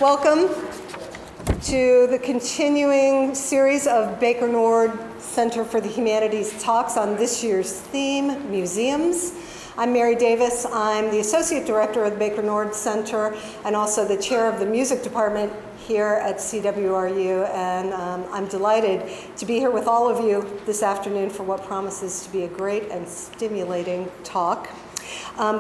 Welcome to the continuing series of Baker Nord Center for the Humanities talks on this year's theme, museums. I'm Mary Davis. I'm the Associate Director of the Baker Nord Center and also the Chair of the Music Department here at CWRU, and I'm delighted to be here with all of you this afternoon for what promises to be a great and stimulating talk.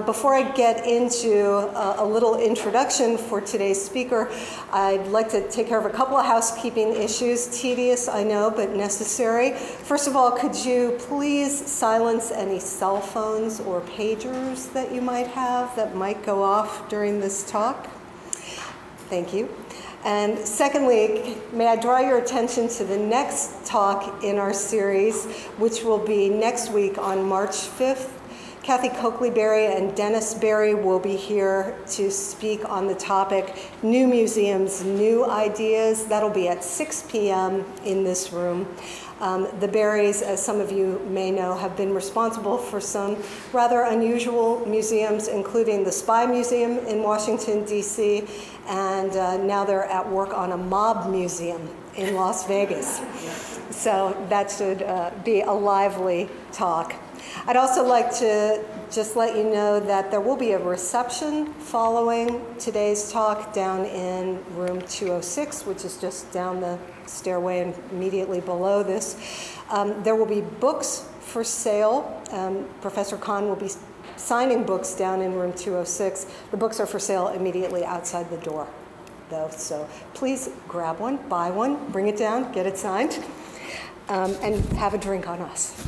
Before I get into a little introduction for today's speaker, I'd like to take care of a couple of housekeeping issues. Tedious, I know, but necessary. First of all, could you please silence any cell phones or pagers that you might have that might go off during this talk? Thank you. And secondly, may I draw your attention to the next talk in our series, which will be next week on March 5th. Kathy Coakley-Berry and Dennis Berry will be here to speak on the topic, New Museums, New Ideas. That'll be at 6 p.m. in this room. The Berrys, as some of you may know, have been responsible for some rather unusual museums, including the Spy Museum in Washington, D.C., and now they're at work on a mob museum in Las Vegas. So that should be a lively talk. I'd also like to just let you know that there will be a reception following today's talk down in room 206, which is just down the stairway and immediately below this. There will be books for sale. Professor Conn will be signing books down in room 206. The books are for sale immediately outside the door, though, so please grab one, buy one, bring it down, get it signed, and have a drink on us.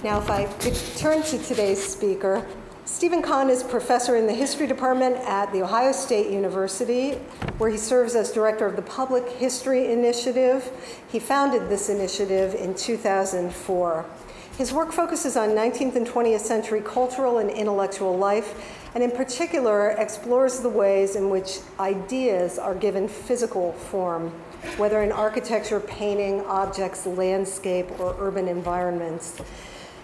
Now, if I could turn to today's speaker, Stephen Conn is professor in the history department at The Ohio State University, where he serves as director of the Public History Initiative. He founded this initiative in 2004. His work focuses on 19th and 20th century cultural and intellectual life, and in particular explores the ways in which ideas are given physical form, whether in architecture, painting, objects, landscape, or urban environments.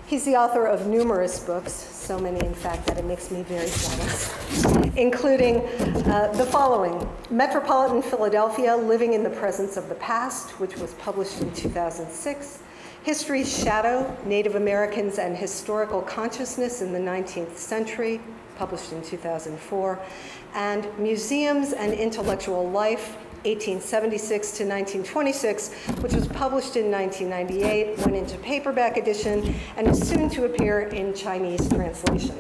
He's the author of numerous books, so many, in fact, that it makes me very jealous, including the following: Metropolitan Philadelphia, Living in the Presence of the Past, which was published in 2006, History's Shadow, Native Americans and Historical Consciousness in the 19th Century, published in 2004, and Museums and Intellectual Life, 1876 to 1926, which was published in 1998, went into paperback edition, and is soon to appear in Chinese translation.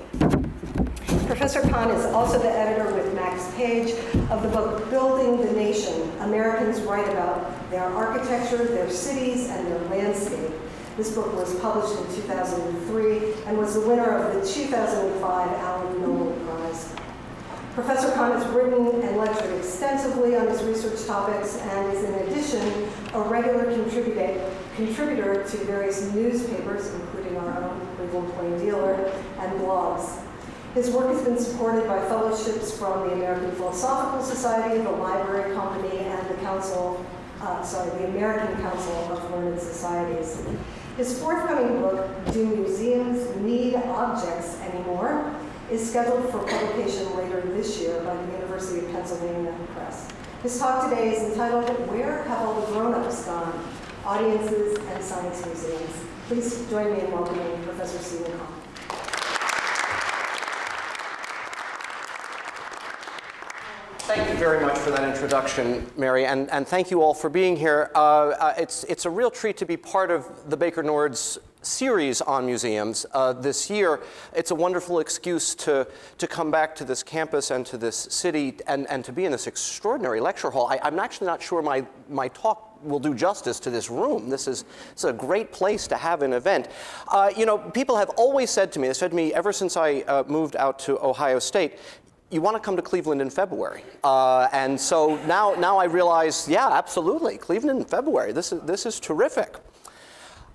Professor Conn is also the editor with Max Page of the book Building the Nation, Americans Write About Their Architecture, Their Cities, and Their Landscape. This book was published in 2003 and was the winner of the 2005 Allen Nobel Prize. Professor Conn has written and lectured extensively on his research topics and is in addition a regular contributor to various newspapers, including our own Cleveland Plain Dealer, and blogs. His work has been supported by fellowships from the American Philosophical Society, the Library Company, and the American Council of Learned Societies. His forthcoming book, Do Museums Need Objects Anymore?, is scheduled for publication later this year by the University of Pennsylvania Press. His talk today is entitled, Where Have All the Grown-Ups Gone? Audiences and Science Museums. Please join me in welcoming Professor Stephen Conn. Thank you very much for that introduction, Mary, and thank you all for being here. It's a real treat to be part of the Baker Nord's series on museums this year. It's a wonderful excuse to come back to this campus and to this city and to be in this extraordinary lecture hall. I'm actually not sure my talk will do justice to this room. This is a great place to have an event. You know, people have always said to me, they said to me ever since I moved out to Ohio State, you want to come to Cleveland in February. And so now I realize, yeah, absolutely, Cleveland in February. This is terrific.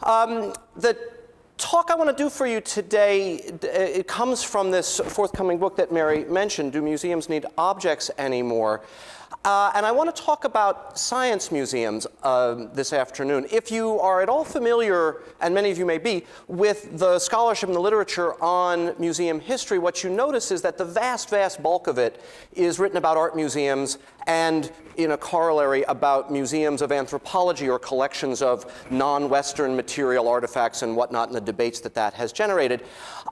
The talk I want to do for you today, it comes from this forthcoming book that Mary mentioned, Do Museums Need Objects Anymore? And I want to talk about science museums this afternoon. If you are at all familiar, and many of you may be, with the scholarship and the literature on museum history, what you notice is that the vast, vast bulk of it is written about art museums and in a corollary about museums of anthropology or collections of non-Western material artifacts and whatnot, and the debates that that has generated.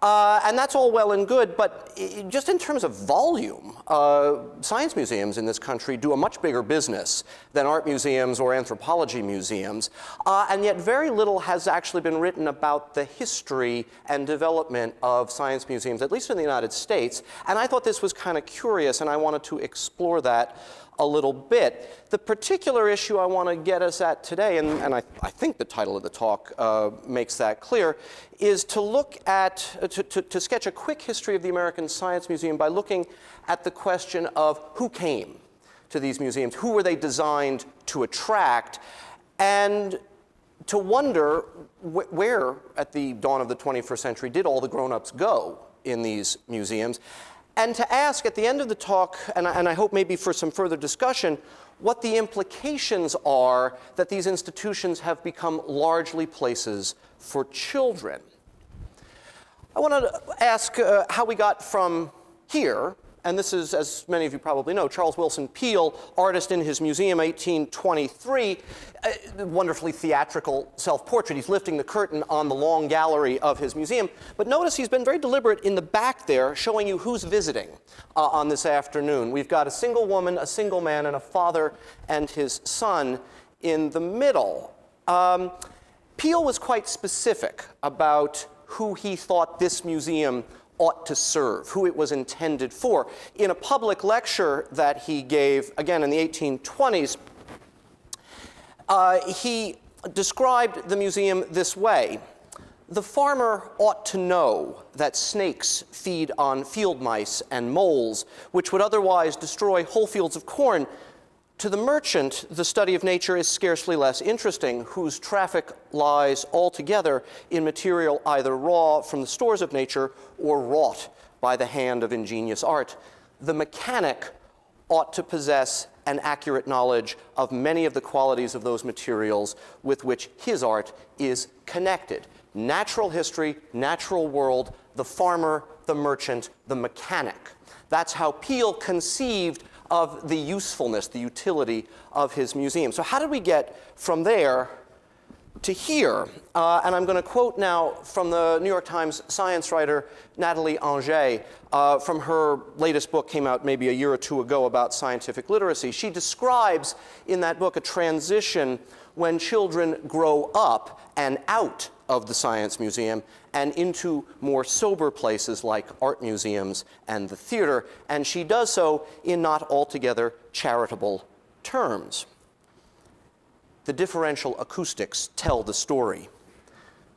And that's all well and good, but just in terms of volume, science museums in this country do a much bigger business than art museums or anthropology museums, and yet very little has actually been written about the history and development of science museums, at least in the United States. And I thought this was kind of curious, and I wanted to explore that a little bit. The particular issue I want to get us at today, and I think the title of the talk makes that clear, is to look at, to sketch a quick history of the American Science Museum by looking at the question of who came to these museums, who were they designed to attract, and to wonder where, at the dawn of the 21st century, did all the grown-ups go in these museums, and to ask at the end of the talk, and I hope maybe for some further discussion, what the implications are that these institutions have become largely places for children. I want to ask how we got from here, and this is, as many of you probably know, Charles Willson Peale, artist in his museum, 1823, wonderfully theatrical self-portrait. He's lifting the curtain on the long gallery of his museum. But notice he's been very deliberate in the back there, showing you who's visiting on this afternoon. We've got a single woman, a single man, and a father and his son in the middle. Peale was quite specific about who he thought this museum ought to serve, who it was intended for. In a public lecture that he gave, again in the 1820s, he described the museum this way: the farmer ought to know that snakes feed on field mice and moles, which would otherwise destroy whole fields of corn. To the merchant, the study of nature is scarcely less interesting, whose traffic lies altogether in material either raw from the stores of nature or wrought by the hand of ingenious art. The mechanic ought to possess an accurate knowledge of many of the qualities of those materials with which his art is connected. Natural history, natural world, the farmer, the merchant, the mechanic. That's how Peale conceived of the usefulness, the utility of his museum. So how did we get from there to here? And I'm going to quote now from the New York Times science writer Nathalie Anger from her latest book, came out maybe a year or two ago, about scientific literacy. She describes in that book a transition when children grow up and out of the Science Museum and into more sober places like art museums and the theater, and she does so in not altogether charitable terms. The differential acoustics tell the story.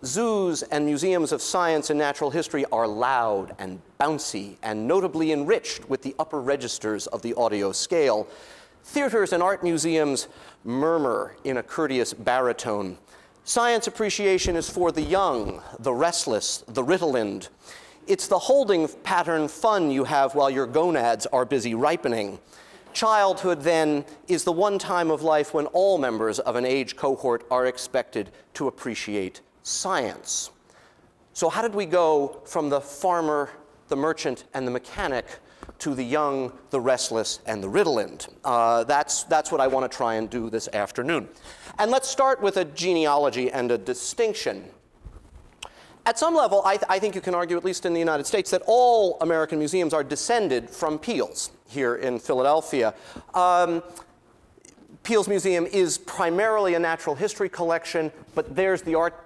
Zoos and museums of science and natural history are loud and bouncy and notably enriched with the upper registers of the audio scale. Theaters and art museums murmur in a courteous baritone. Science appreciation is for the young, the restless, the Ritalin. It's the holding pattern fun you have while your gonads are busy ripening. Childhood, then, is the one time of life when all members of an age cohort are expected to appreciate science. So how did we go from the farmer, the merchant, and the mechanic to the young, the restless, and the Ritalin? That's what I want to try and do this afternoon. And let's start with a genealogy and a distinction. At some level, I think you can argue, at least in the United States, that all American museums are descended from Peale's here in Philadelphia. Peale's museum is primarily a natural history collection, but there's the art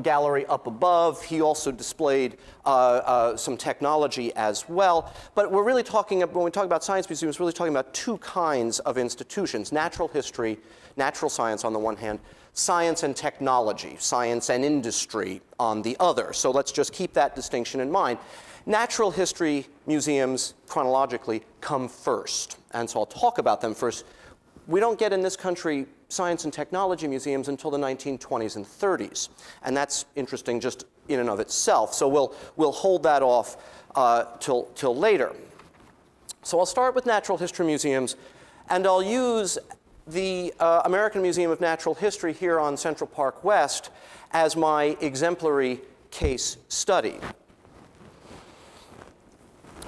gallery up above. He also displayed some technology as well. But we're really talking, when we talk about science museums, we're really talking about two kinds of institutions: natural history, natural science on the one hand, science and technology, science and industry on the other. So let's just keep that distinction in mind. Natural history museums, chronologically, come first. And so I'll talk about them first. We don't get in this country science and technology museums until the 1920s and 30s. And that's interesting just in and of itself. So we'll hold that off till later. So I'll start with natural history museums And I'll use the American Museum of Natural History here on Central Park West as my exemplary case study.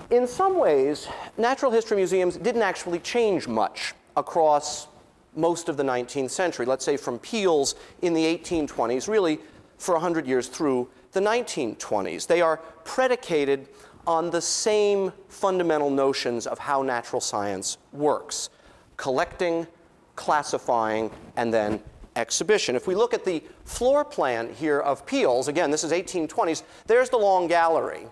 In some ways, natural history museums didn't actually change much across most of the 19th century, let's say from Peale's in the 1820s, really for 100 years through the 1920s. They are predicated on the same fundamental notions of how natural science works: collecting, classifying, and then exhibition. If we look at the floor plan here of Peale's, again, this is 1820s, there's the long gallery.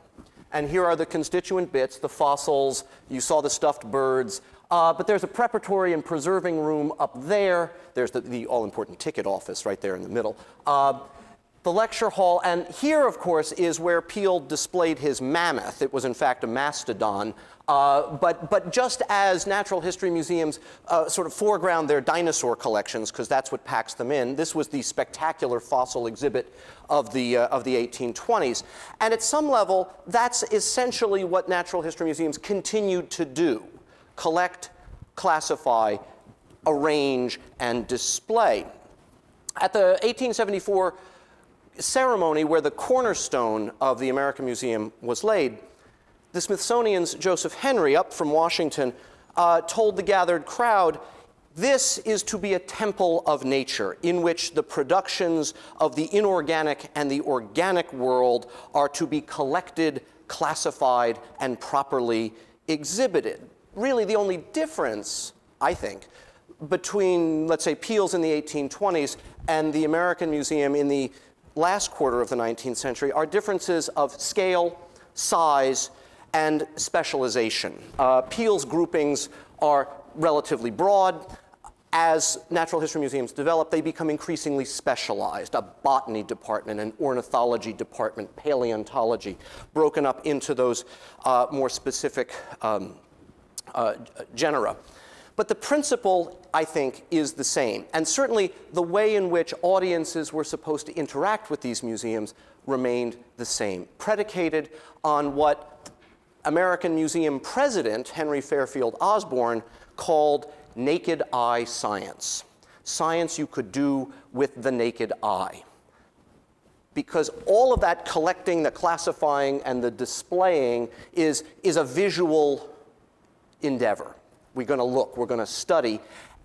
And here are the constituent bits, the fossils. You saw the stuffed birds. But there's a preparatory and preserving room up there. There's the all-important ticket office right there in the middle. The lecture hall. And here, of course, is where Peale displayed his mammoth. It was, in fact, a mastodon. But just as natural history museums sort of foreground their dinosaur collections, because that's what packs them in, this was the spectacular fossil exhibit of the 1820s. And at some level, that's essentially what natural history museums continued to do: collect, classify, arrange, and display. At the 1874 ceremony where the cornerstone of the American Museum was laid, the Smithsonian's Joseph Henry, up from Washington, told the gathered crowd, "This is to be a temple of nature in which the productions of the inorganic and the organic world are to be collected, classified, and properly exhibited." Really, the only difference, I think, between, let's say, Peale's in the 1820s and the American Museum in the last quarter of the 19th century are differences of scale, size, and specialization. Peale's groupings are relatively broad. As natural history museums develop, they become increasingly specialized: a botany department, an ornithology department, paleontology, broken up into those more specific genera. But the principle, I think, is the same. And certainly the way in which audiences were supposed to interact with these museums remained the same, predicated on what American Museum president Henry Fairfield Osborn called naked eye science. Science you could do with the naked eye. Because all of that collecting, the classifying, and the displaying is a visual endeavor. We're going to look, we're going to study,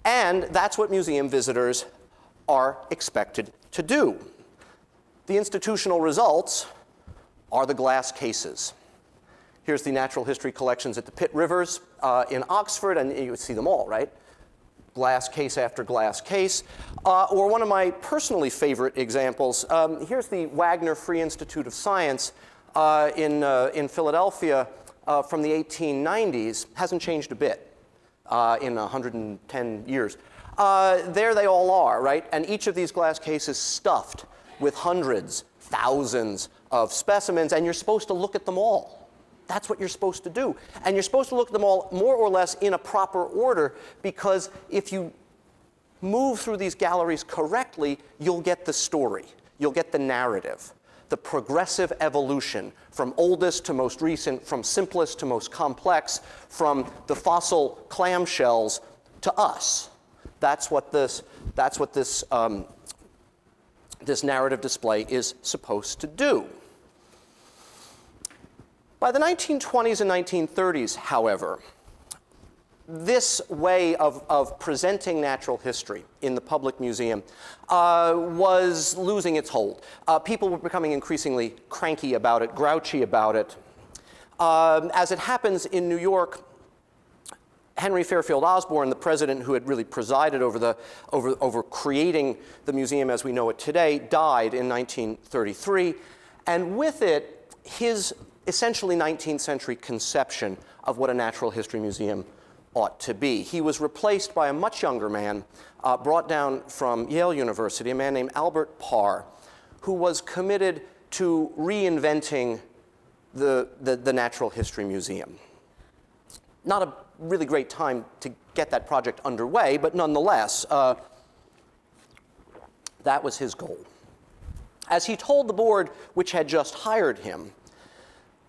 and that's what museum visitors are expected to do. The institutional results are the glass cases. Here's the natural history collections at the Pitt Rivers in Oxford, and you see them all, right? Glass case after glass case. Or one of my personally favorite examples, here's the Wagner Free Institute of Science in Philadelphia from the 1890s. Hasn't changed a bit in 110 years. There they all are, right? And each of these glass cases stuffed with hundreds, thousands of specimens, and you're supposed to look at them all. That's what you're supposed to do. And you're supposed to look at them all more or less in a proper order, because if you move through these galleries correctly, you'll get the story. You'll get the narrative, the progressive evolution from oldest to most recent, from simplest to most complex, from the fossil clamshells to us. That's what this narrative display is supposed to do. By the 1920s and 1930s, however, this way of presenting natural history in the public museum was losing its hold. People were becoming increasingly cranky about it, grouchy about it. As it happens in New York, Henry Fairfield Osborn, the president who had really presided over creating the museum as we know it today, died in 1933. And with it, his essentially 19th century conception of what a natural history museum ought to be. He was replaced by a much younger man brought down from Yale University, a man named Albert Parr, who was committed to reinventing the Natural History Museum. Not a really great time to get that project underway, but nonetheless, that was his goal. As he told the board which had just hired him,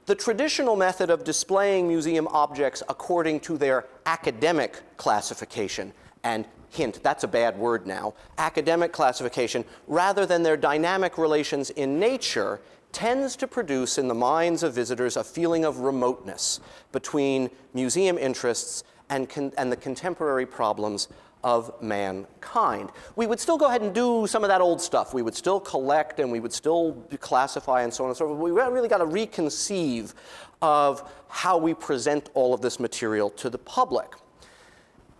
The traditional method of displaying museum objects according to their academic classification, and hint, that's a bad word now, academic classification, rather than their dynamic relations in nature, tends to produce in the minds of visitors a feeling of remoteness between museum interests and the contemporary problems of mankind. We would still go ahead and do some of that old stuff. We would still collect and we would still classify and so on and so forth. We really got to reconceive of how we present all of this material to the public.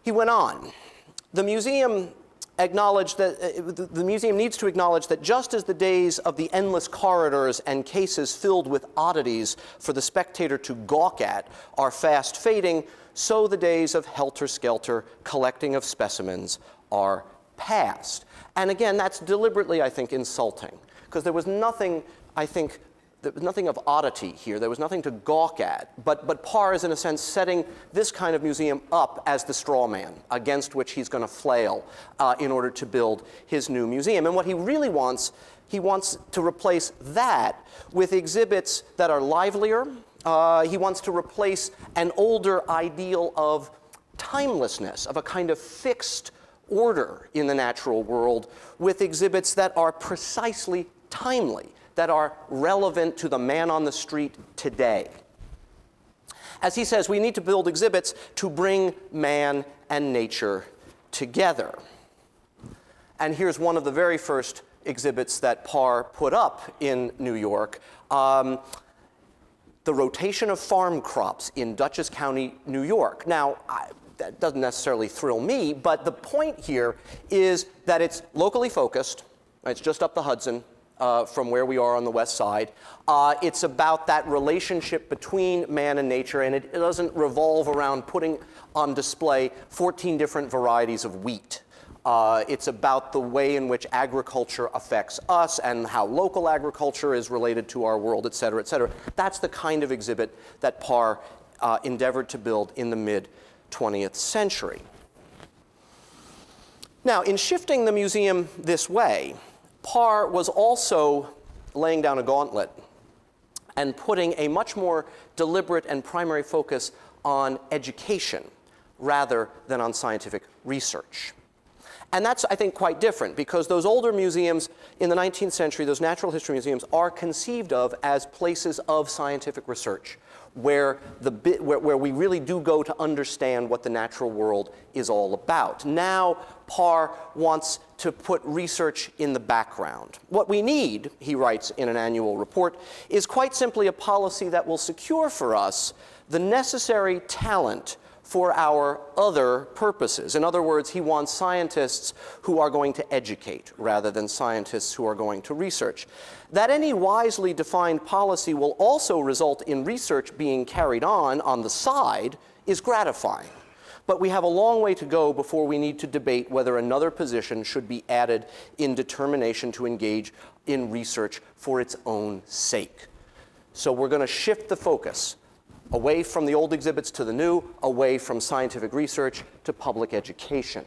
He went on. The museum acknowledged that the museum needs to acknowledge that just as the days of the endless corridors and cases filled with oddities for the spectator to gawk at are fast fading, so the days of helter-skelter collecting of specimens are past. And again, that's deliberately, I think, insulting, because there was nothing, I think, there was nothing of oddity here. There was nothing to gawk at. But Parr is, in a sense, setting this kind of museum up as the straw man against which he's going to flail in order to build his new museum. And what he really wants, he wants to replace that with exhibits that are livelier. He wants to replace an older ideal of timelessness, of a kind of fixed order in the natural world, with exhibits that are precisely timely, that are relevant to the man on the street today. As he says, we need to build exhibits to bring man and nature together. And here's one of the very first exhibits that Parr put up in New York. The rotation of farm crops in Dutchess County, New York. Now, that doesn't necessarily thrill me, but the point here is that it's locally focused. It's just up the Hudson from where we are on the west side. It's about that relationship between man and nature, and it doesn't revolve around putting on display 14 different varieties of wheat. It's about the way in which agriculture affects us and how local agriculture is related to our world, et cetera, et cetera. That's the kind of exhibit that Parr endeavored to build in the mid-20th century. Now, in shifting the museum this way, Parr was also laying down a gauntlet and putting a much more deliberate and primary focus on education rather than on scientific research. And that's, I think, quite different, because those older museums in the 19th century, those natural history museums, are conceived of as places of scientific research, where we really do go to understand what the natural world is all about. Now, Parr wants to put research in the background. What we need, he writes in an annual report, is quite simply a policy that will secure for us the necessary talent for our other purposes. In other words, he wants scientists who are going to educate rather than scientists who are going to research. That any wisely defined policy will also result in research being carried on the side is gratifying. But we have a long way to go before we need to debate whether another position should be added in determination to engage in research for its own sake. So we're going to shift the focus away from the old exhibits to the new, away from scientific research to public education.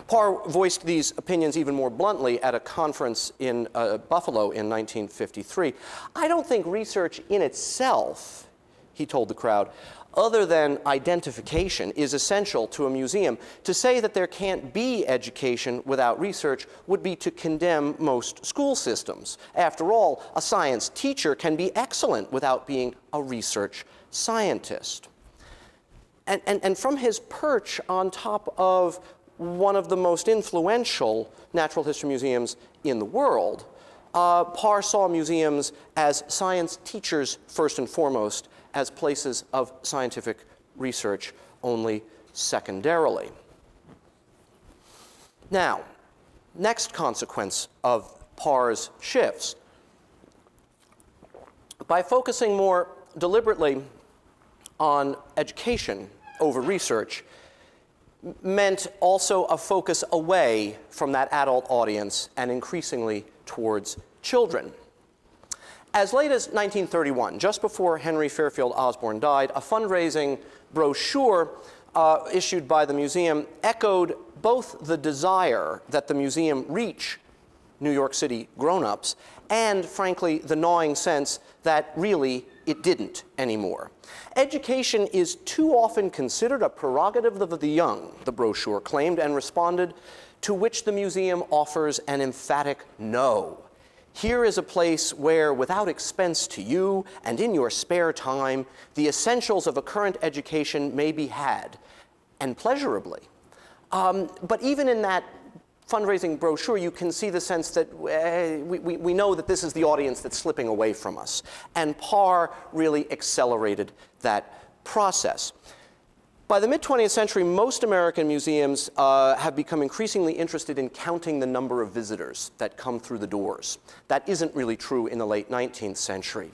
Parr voiced these opinions even more bluntly at a conference in Buffalo in 1953. I don't think research in itself, he told the crowd, other than identification, is essential to a museum. To say that there can't be education without research would be to condemn most school systems. After all, a science teacher can be excellent without being a research scientist. And from his perch on top of one of the most influential natural history museums in the world, Parr saw museums as science teachers first and foremost, as places of scientific research only secondarily. Now, next consequence of Parr's shifts. By focusing more deliberately on education over research meant also a focus away from that adult audience and increasingly towards children. As late as 1931, just before Henry Fairfield Osborn died, a fundraising brochure issued by the museum echoed both the desire that the museum reach New York City grown-ups and, frankly, the gnawing sense that really it didn't anymore. Education is too often considered a prerogative of the young, the brochure claimed, and responded, to which the museum offers an emphatic no. Here is a place where, without expense to you and in your spare time, the essentials of a current education may be had, and pleasurably. But even in that fundraising brochure, you can see the sense that we know that this is the audience that's slipping away from us. And Parr really accelerated that process. By the mid-20th century, most American museums have become increasingly interested in counting the number of visitors that come through the doors. That isn't really true in the late 19th century.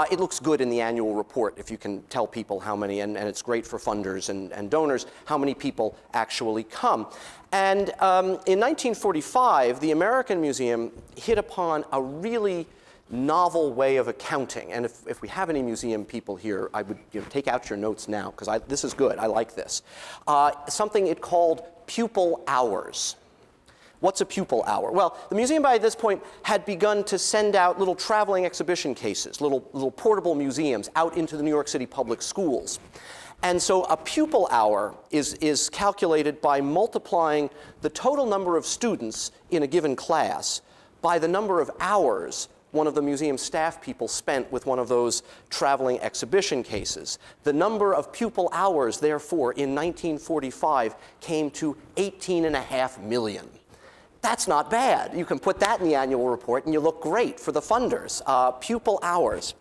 It looks good in the annual report if you can tell people how many, and it's great for funders and donors, how many people actually come. And in 1945, the American Museum hit upon a really novel way of accounting. And if we have any museum people here, I would take out your notes now, because this is good. I like this. Something it called pupil hours. What's a pupil hour? Well, the museum by this point had begun to send out little traveling exhibition cases, little portable museums out into the New York City public schools. And so a pupil hour is calculated by multiplying the total number of students in a given class by the number of hours one of the museum staff people spent with one of those traveling exhibition cases. The number of pupil hours, therefore, in 1945 came to 18.5 million. That's not bad. You can put that in the annual report and you look great for the funders. Pupil hours.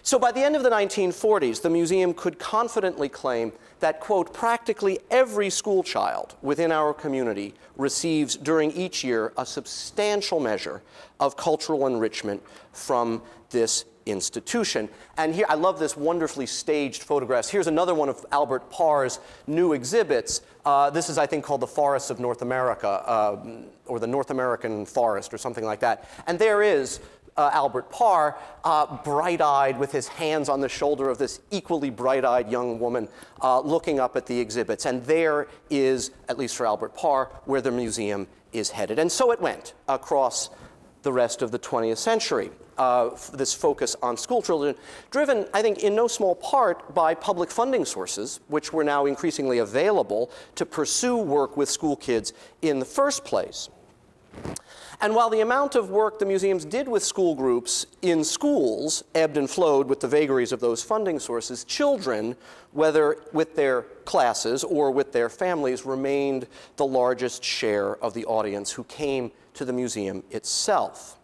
So by the end of the 1940s, the museum could confidently claim that, quote, practically every school child within our community receives during each year a substantial measure of cultural enrichment from this institution. And here, I love this wonderfully staged photographs. Here's another one of Albert Parr's new exhibits. This is, I think, called the Forests of North America, or the North American Forest, or something like that. And there is Albert Parr, bright-eyed with his hands on the shoulder of this equally bright-eyed young woman looking up at the exhibits. And there is, at least for Albert Parr, where the museum is headed. And so it went across the rest of the 20th century, this focus on school children, driven, I think, in no small part by public funding sources, which were now increasingly available to pursue work with school kids in the first place. And while the amount of work the museums did with school groups in schools ebbed and flowed with the vagaries of those funding sources, children, whether with their classes or with their families, remained the largest share of the audience who came to the museum itself.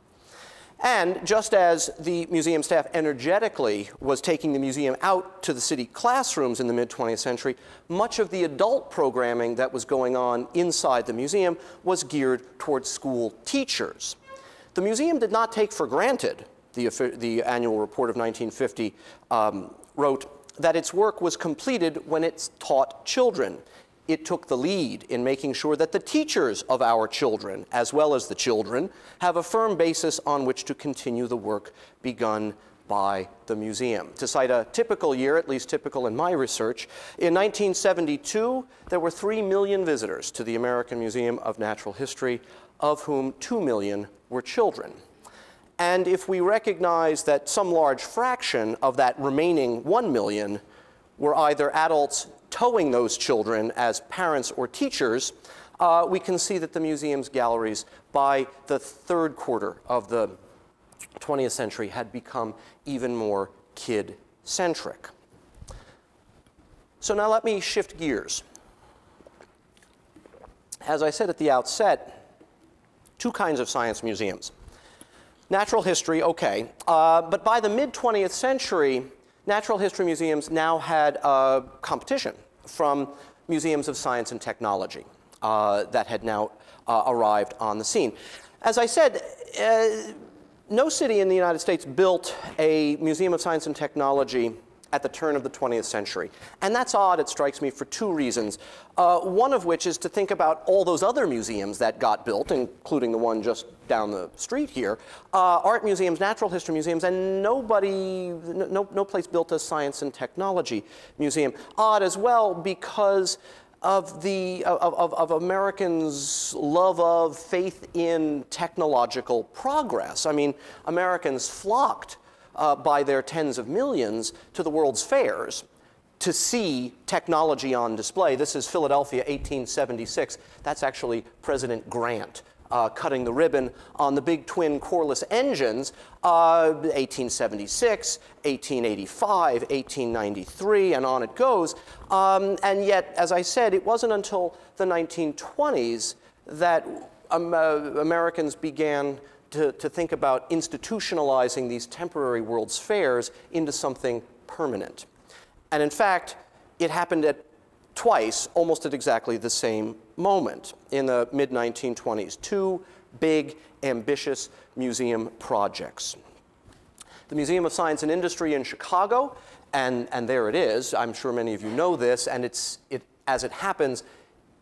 And just as the museum staff energetically was taking the museum out to the city classrooms in the mid-20th century, much of the adult programming that was going on inside the museum was geared towards school teachers. The museum did not take for granted, the annual report of 1950 wrote, that its work was completed when it taught children. It took the lead in making sure that the teachers of our children, as well as the children, have a firm basis on which to continue the work begun by the museum. To cite a typical year, at least typical in my research, in 1972, there were 3 million visitors to the American Museum of Natural History, of whom 2 million were children. And if we recognize that some large fraction of that remaining 1 million were either adults towing those children as parents or teachers, we can see that the museum's galleries by the third quarter of the 20th century had become even more kid-centric. So now let me shift gears. As I said at the outset, 2 kinds of science museums. Natural history, okay, but by the mid-20th century, natural history museums now had competition from museums of science and technology that had now arrived on the scene. As I said, no city in the United States built a museum of science and technology at the turn of the 20th century. And that's odd, it strikes me, for 2 reasons. One of which is to think about all those other museums that got built, including the one just down the street here, art museums, natural history museums, and no place built a science and technology museum. Odd as well because of Americans' love of, faith in technological progress. I mean, Americans flocked by their tens of millions to the world's fairs to see technology on display. This is Philadelphia, 1876. That's actually President Grant cutting the ribbon on the big twin coreless engines, 1876, 1885, 1893, and on it goes. And yet, as I said, it wasn't until the 1920s that Americans began to think about institutionalizing these temporary World's Fairs into something permanent. And in fact, it happened at twice, almost at exactly the same moment in the mid-1920s. Two big, ambitious museum projects. The Museum of Science and Industry in Chicago, and there it is. I'm sure many of you know this, and as it happens,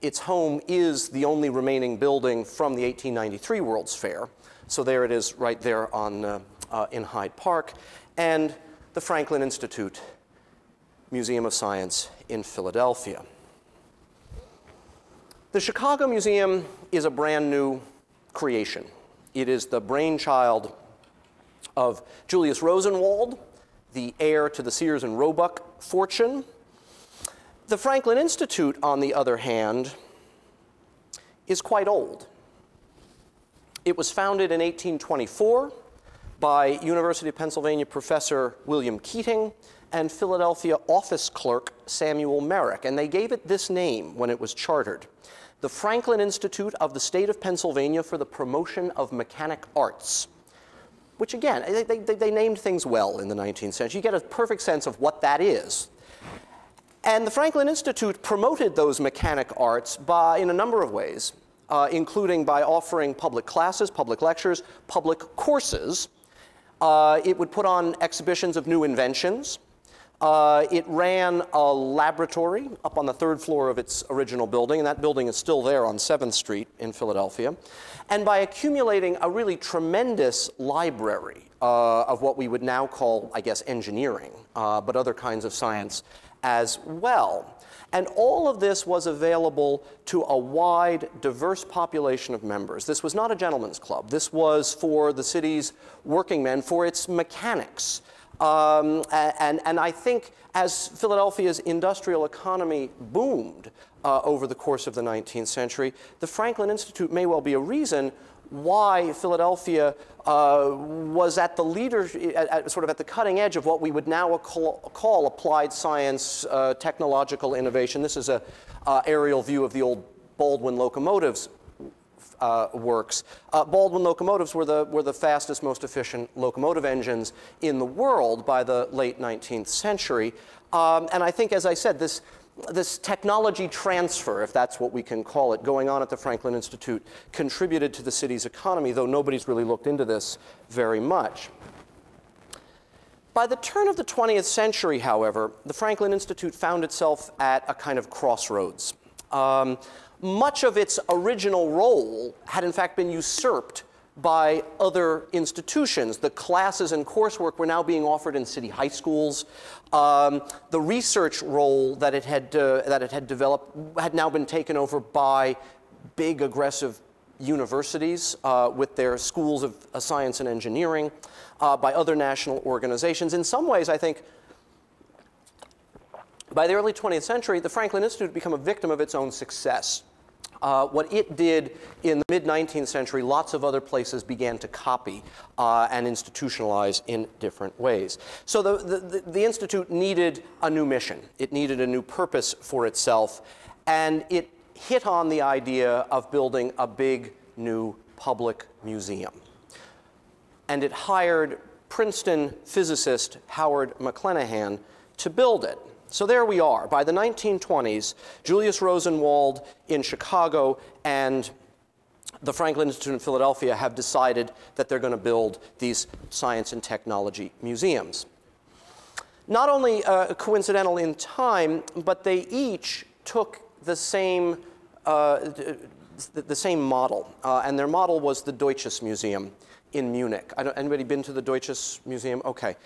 its home is the only remaining building from the 1893 World's Fair. So there it is right there on, in Hyde Park. And the Franklin Institute Museum of Science in Philadelphia. The Chicago Museum is a brand new creation. It is the brainchild of Julius Rosenwald, the heir to the Sears and Roebuck fortune. The Franklin Institute, on the other hand, is quite old. It was founded in 1824 by University of Pennsylvania professor William Keating and Philadelphia office clerk Samuel Merrick, and they gave it this name when it was chartered: the Franklin Institute of the State of Pennsylvania for the Promotion of Mechanic Arts. Which again, they named things well in the 19th century. You get a perfect sense of what that is. And the Franklin Institute promoted those mechanic arts in a number of ways, including by offering public classes, public lectures, public courses. It would put on exhibitions of new inventions. It ran a laboratory up on the third floor of its original building, and that building is still there on 7th Street in Philadelphia. And by accumulating a really tremendous library of what we would now call, I guess, engineering, but other kinds of science as well. And all of this was available to a wide, diverse population of members. This was not a gentleman's club. This was for the city's working men, for its mechanics. And I think as Philadelphia's industrial economy boomed over the course of the 19th century, the Franklin Institute may well be a reason why Philadelphia was at the sort of at the cutting edge of what we would now call applied science, technological innovation. This is an aerial view of the old Baldwin locomotives works. Baldwin locomotives were the fastest, most efficient locomotive engines in the world by the late 19th century. And I think, as I said, this technology transfer, if that's what we can call it, going on at the Franklin Institute contributed to the city's economy, though nobody's really looked into this very much. By the turn of the 20th century, however, the Franklin Institute found itself at a kind of crossroads. Much of its original role had in fact been usurped by other institutions. The classes and coursework were now being offered in city high schools. The research role that it had developed had now been taken over by big, aggressive universities with their schools of science and engineering, by other national organizations. In some ways, I think, by the early 20th century, the Franklin Institute had become a victim of its own success. What it did in the mid-19th century, lots of other places began to copy and institutionalize in different ways. So the Institute needed a new mission. It needed a new purpose for itself. And it hit on the idea of building a big, new public museum. And it hired Princeton physicist Howard McClenahan to build it. So there we are. By the 1920s, Julius Rosenwald in Chicago and the Franklin Institute in Philadelphia have decided that they're going to build these science and technology museums. Not only coincidental in time, but they each took the same model. And their model was the Deutsches Museum in Munich. Anybody been to the Deutsches Museum? Okay.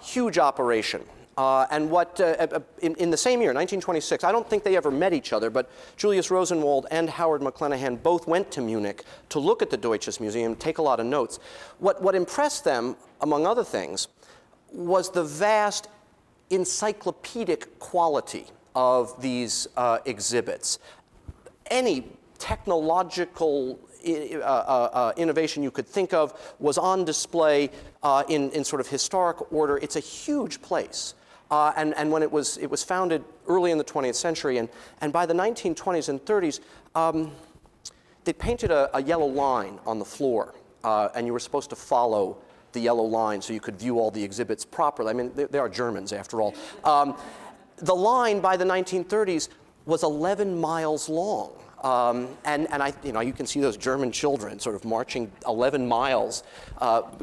Huge operation. And what, in the same year, 1926, I don't think they ever met each other, but Julius Rosenwald and Howard McClenahan both went to Munich to look at the Deutsches Museum, take a lot of notes. What impressed them, among other things, was the vast encyclopedic quality of these exhibits. Any technological innovation you could think of was on display in sort of historic order. It's a huge place. And when it was founded early in the 20th century, and by the 1920s and 30s, they painted a yellow line on the floor, and you were supposed to follow the yellow line so you could view all the exhibits properly. I mean, they are Germans after all. The line by the 1930s was 11 miles long. And you can see those German children sort of marching 11 miles,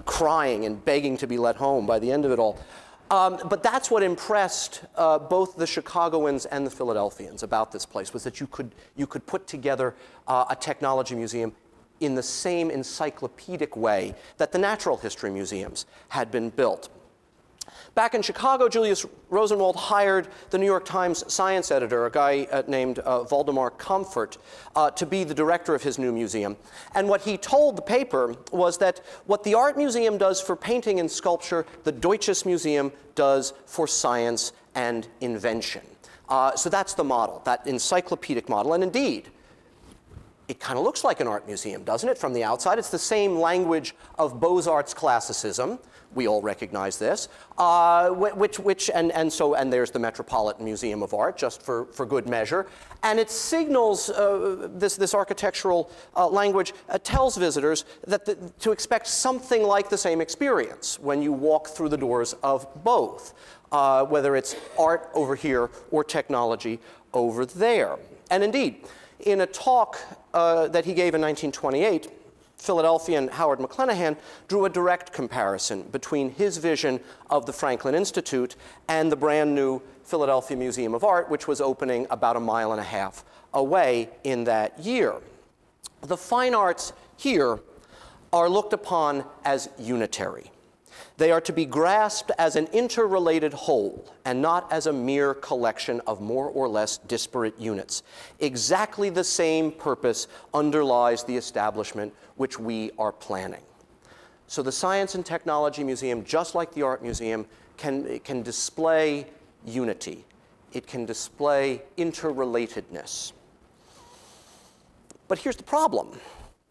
crying and begging to be let home by the end of it all. But that's what impressed both the Chicagoans and the Philadelphians about this place, was that you could put together a technology museum in the same encyclopedic way that the natural history museums had been built. Back in Chicago, Julius Rosenwald hired the New York Times science editor, a guy named Valdemar Comfort, to be the director of his new museum. And what he told the paper was that what the art museum does for painting and sculpture, the Deutsches Museum does for science and invention. So that's the model, that encyclopedic model. And indeed, it kind of looks like an art museum, doesn't it, from the outside? It's the same language of Beaux-Arts classicism. We all recognize this. And there's the Metropolitan Museum of Art, just for good measure. And it signals, this architectural language tells visitors that to expect something like the same experience when you walk through the doors of both, whether it's art over here or technology over there. And indeed, in a talk that he gave in 1928, Philadelphian Howard McClenahan drew a direct comparison between his vision of the Franklin Institute and the brand new Philadelphia Museum of Art, which was opening about 1.5 miles away in that year. The fine arts here are looked upon as unitary. They are to be grasped as an interrelated whole and not as a mere collection of more or less disparate units. Exactly the same purpose underlies the establishment which we are planning. So the Science and Technology Museum, just like the Art Museum, can display unity. It can display interrelatedness. But here's the problem.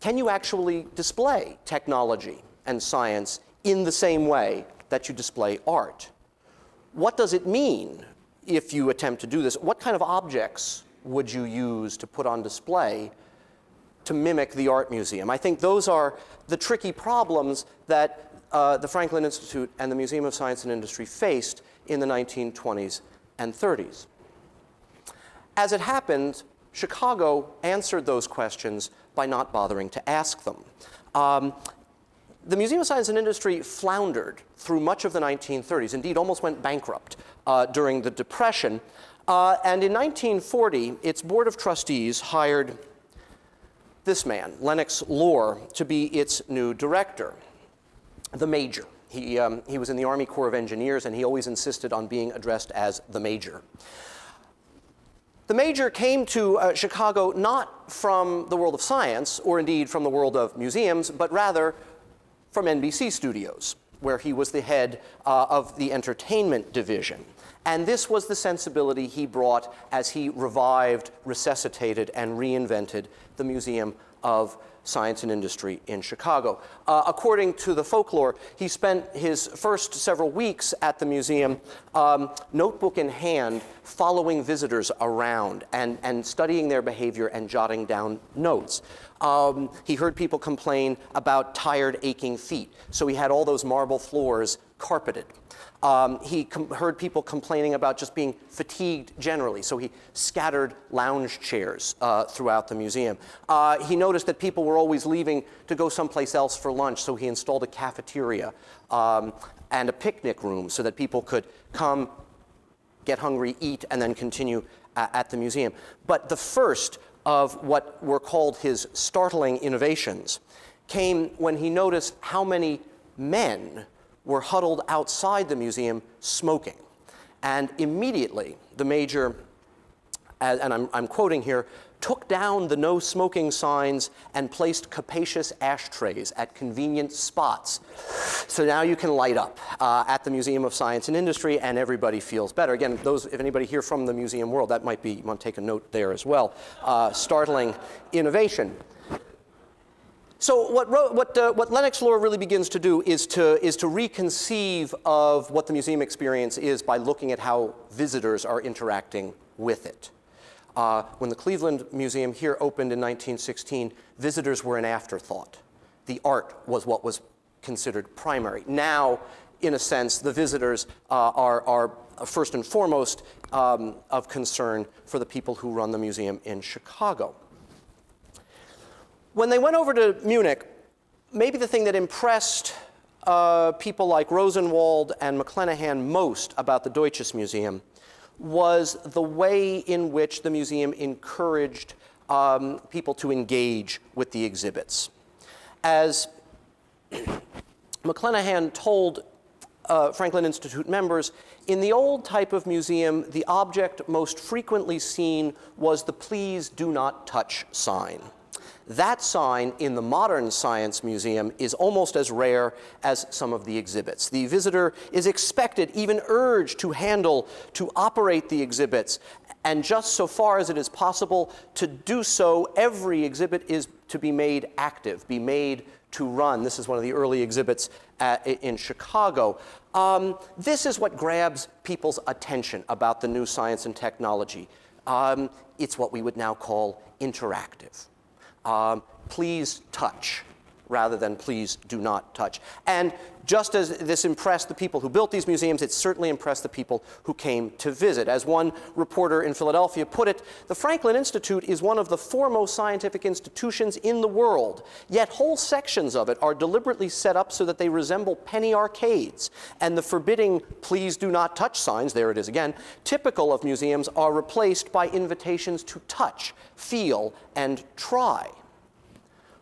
Can you actually display technology and science in the same way that you display art? What does it mean if you attempt to do this? What kind of objects would you use to put on display to mimic the art museum? I think those are the tricky problems that the Franklin Institute and the Museum of Science and Industry faced in the 1920s and 30s. As it happened, Chicago answered those questions by not bothering to ask them. The Museum of Science and Industry floundered through much of the 1930s, indeed almost went bankrupt during the Depression. And in 1940, its Board of Trustees hired this man, Lennox Lohr, to be its new director, the Major. He was in the Army Corps of Engineers, and he always insisted on being addressed as the Major. The Major came to Chicago not from the world of science, or indeed from the world of museums, but rather from NBC Studios, where he was the head of the entertainment division. And this was the sensibility he brought as he revived, resuscitated, and reinvented the Museum of Science and Industry in Chicago. According to the folklore, he spent his first several weeks at the museum, notebook in hand, following visitors around and studying their behavior and jotting down notes. He heard people complain about tired, aching feet, so he had all those marble floors carpeted. He heard people complaining about just being fatigued generally, so he scattered lounge chairs throughout the museum. He noticed that people were always leaving to go someplace else for lunch, so he installed a cafeteria and a picnic room so that people could come, get hungry, eat, and then continue at the museum. But the first of what were called his startling innovations came when he noticed how many men were huddled outside the museum smoking. And immediately, the Major, and I'm quoting here, took down the no smoking signs and placed capacious ashtrays at convenient spots. So now you can light up at the Museum of Science and Industry, and everybody feels better. Again, if anybody here from the museum world, that might be, you want to take a note there as well. Startling innovation. So what Lennox Lore really begins to do is to reconceive of what the museum experience is by looking at how visitors are interacting with it. When the Cleveland Museum here opened in 1916, visitors were an afterthought. The art was what was considered primary. Now, in a sense, the visitors are first and foremost of concern for the people who run the museum in Chicago. When they went over to Munich, maybe the thing that impressed people like Rosenwald and McClanahan most about the Deutsches Museum was the way in which the museum encouraged people to engage with the exhibits. As McClanahan told Franklin Institute members, in the old type of museum, the object most frequently seen was the "Please do not touch" sign. That sign in the modern Science Museum is almost as rare as some of the exhibits. The visitor is expected, even urged, to handle, to operate the exhibits, and just so far as it is possible to do so, every exhibit is to be made active, be made to run. This is one of the early exhibits in Chicago. This is what grabs people's attention about the new science and technology. It's what we would now call interactive. Please touch, rather than please do not touch. And just as this impressed the people who built these museums, it certainly impressed the people who came to visit. As one reporter in Philadelphia put it, the Franklin Institute is one of the foremost scientific institutions in the world, yet whole sections of it are deliberately set up so that they resemble penny arcades, and the forbidding "please do not touch" signs, there it is again, typical of museums, are replaced by invitations to touch, feel, and try.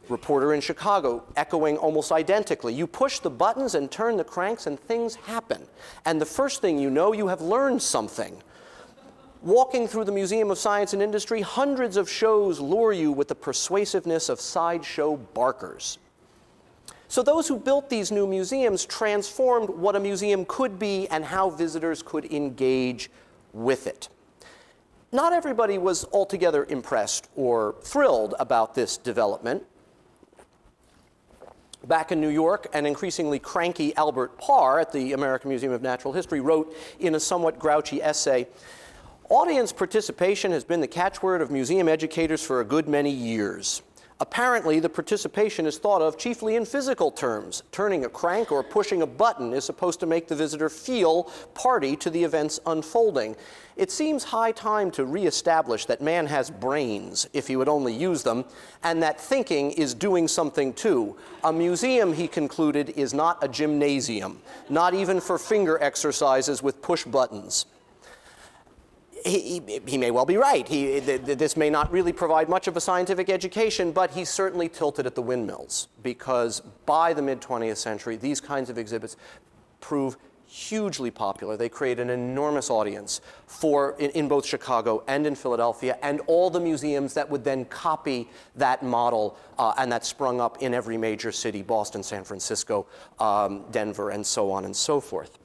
Reporter in Chicago, echoing almost identically, you push the buttons and turn the cranks and things happen. And the first thing you know, you have learned something. Walking through the Museum of Science and Industry, hundreds of shows lure you with the persuasiveness of sideshow barkers. So those who built these new museums transformed what a museum could be and how visitors could engage with it. Not everybody was altogether impressed or thrilled about this development. Back in New York, an increasingly cranky Albert Parr at the American Museum of Natural History wrote in a somewhat grouchy essay, "Audience participation has been the catchword of museum educators for a good many years. Apparently, the participation is thought of chiefly in physical terms. Turning a crank or pushing a button is supposed to make the visitor feel party to the events unfolding. It seems high time to reestablish that man has brains, if he would only use them, and that thinking is doing something too. A museum," he concluded, "is not a gymnasium, not even for finger exercises with push buttons." He may well be right. This may not really provide much of a scientific education, but he certainly tilted at the windmills, because by the mid-20th century, these kinds of exhibits prove hugely popular. They create an enormous audience in both Chicago and in Philadelphia, and all the museums that would then copy that model, and that sprung up in every major city, Boston, San Francisco, Denver, and so on and so forth.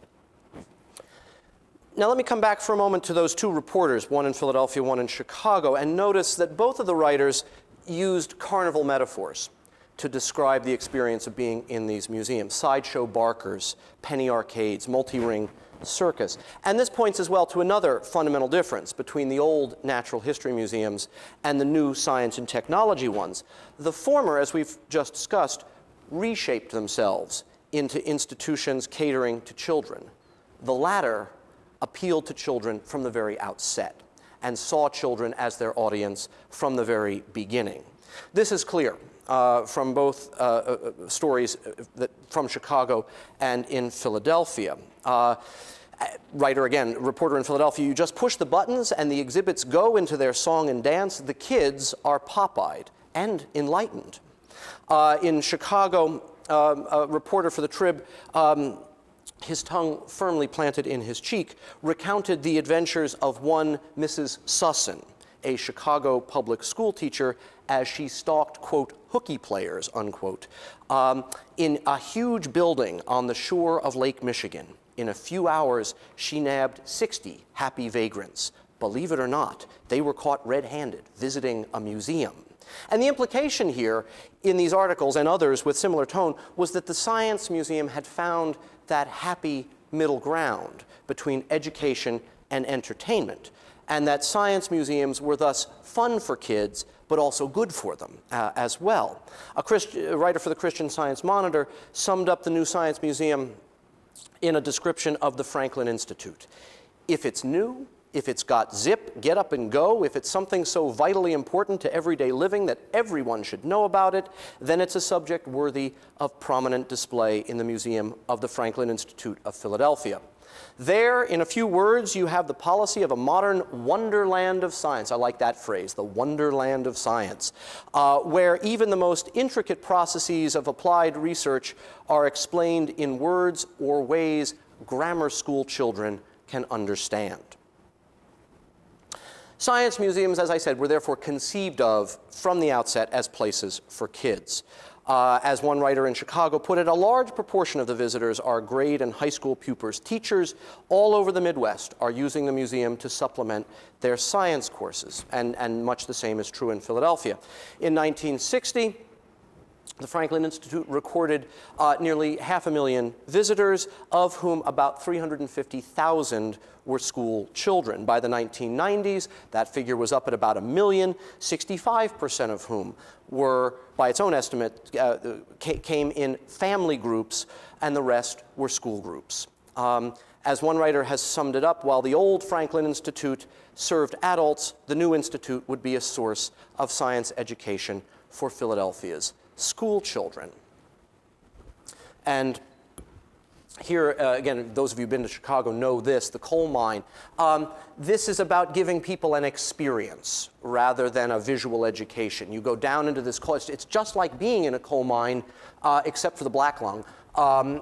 Now let me come back for a moment to those two reporters, one in Philadelphia, one in Chicago, and notice that both of the writers used carnival metaphors to describe the experience of being in these museums. Sideshow barkers, penny arcades, multi-ring circus. And this points as well to another fundamental difference between the old natural history museums and the new science and technology ones. The former, as we've just discussed, reshaped themselves into institutions catering to children. The latter appealed to children from the very outset and saw children as their audience from the very beginning. This is clear from both stories from Chicago and in Philadelphia. Writer again, reporter in Philadelphia, you just push the buttons and the exhibits go into their song and dance. The kids are pop-eyed and enlightened. In Chicago, a reporter for the Trib, his tongue firmly planted in his cheek, recounted the adventures of one Mrs. Sussin a Chicago public school teacher, as she stalked, quote, hooky players, unquote, in a huge building on the shore of Lake Michigan. In a few hours, she nabbed 60 happy vagrants. Believe it or not, they were caught red-handed visiting a museum. And the implication here in these articles and others with similar tone was that the Science Museum had found that happy middle ground between education and entertainment, and that science museums were thus fun for kids, but also good for them as well. A writer for the Christian Science Monitor summed up the new Science Museum in a description of the Franklin Institute. If it's new, if it's got zip, get up and go, if it's something so vitally important to everyday living that everyone should know about it, then it's a subject worthy of prominent display in the Museum of the Franklin Institute of Philadelphia. There, in a few words, you have the policy of a modern wonderland of science. I like that phrase, the wonderland of science, where even the most intricate processes of applied research are explained in words or ways grammar school children can understand. Science museums, as I said, were therefore conceived of from the outset as places for kids. As one writer in Chicago put it, a large proportion of the visitors are grade and high school pupils. Teachers all over the Midwest are using the museum to supplement their science courses, and much the same is true in Philadelphia. In 1960, the Franklin Institute recorded nearly 500,000 visitors, of whom about 350,000 were school children. By the 1990s, that figure was up at about 1 million, 65% of whom were, by its own estimate, came in family groups, and the rest were school groups. As one writer has summed it up, while the old Franklin Institute served adults, the new institute would be a source of science education for Philadelphia's school children. And here, again, those of you who've been to Chicago know this, the coal mine. This is about giving people an experience rather than a visual education. You go down into this coal, it's just like being in a coal mine, except for the black lung.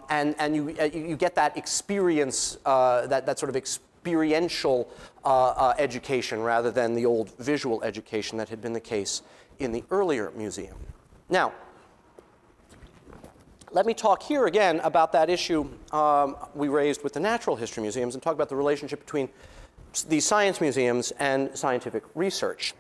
And you get that experience, that sort of experiential education rather than the old visual education that had been the case in the earlier museum. Now, let me talk here again about that issue we raised with the natural history museums and talk about the relationship between these science museums and scientific research.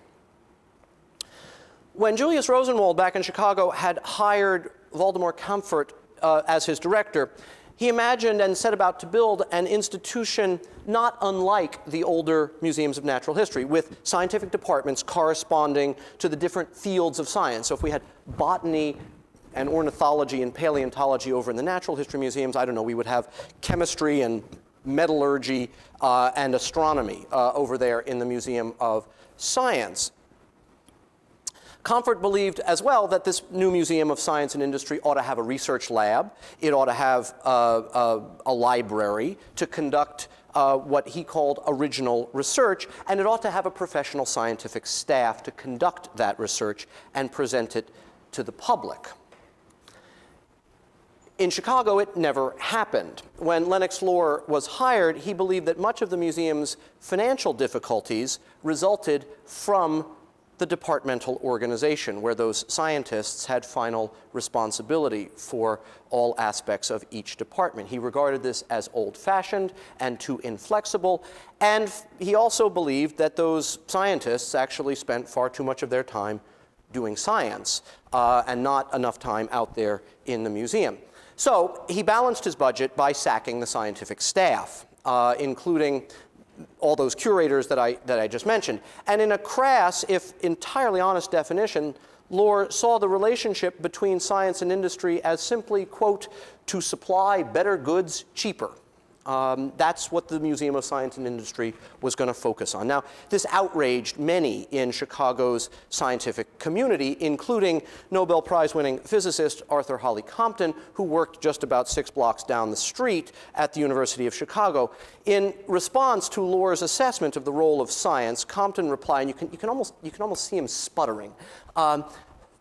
When Julius Rosenwald back in Chicago had hired Waldemar Comfort as his director, he imagined and set about to build an institution not unlike the older museums of natural history, with scientific departments corresponding to the different fields of science. So if we had botany and ornithology and paleontology over in the natural history museums, I don't know, we would have chemistry and metallurgy and astronomy over there in the Museum of Science. Comfort believed as well that this new Museum of Science and Industry ought to have a research lab. It ought to have a library to conduct what he called original research, and it ought to have a professional scientific staff to conduct that research and present it to the public. In Chicago, it never happened. When Lennox Lohr was hired, he believed that much of the museum's financial difficulties resulted from the departmental organization, where those scientists had final responsibility for all aspects of each department. He regarded this as old-fashioned and too inflexible, and he also believed that those scientists actually spent far too much of their time doing science and not enough time out there in the museum. So he balanced his budget by sacking the scientific staff, including all those curators that I just mentioned. And in a crass, if entirely honest definition, Lohr saw the relationship between science and industry as simply, quote, to supply better goods cheaper. That's what the Museum of Science and Industry was going to focus on. Now, this outraged many in Chicago's scientific community, including Nobel Prize-winning physicist Arthur Holly Compton, who worked just about 6 blocks down the street at the University of Chicago. In response to Lohr's assessment of the role of science, Compton replied, and you can almost see him sputtering,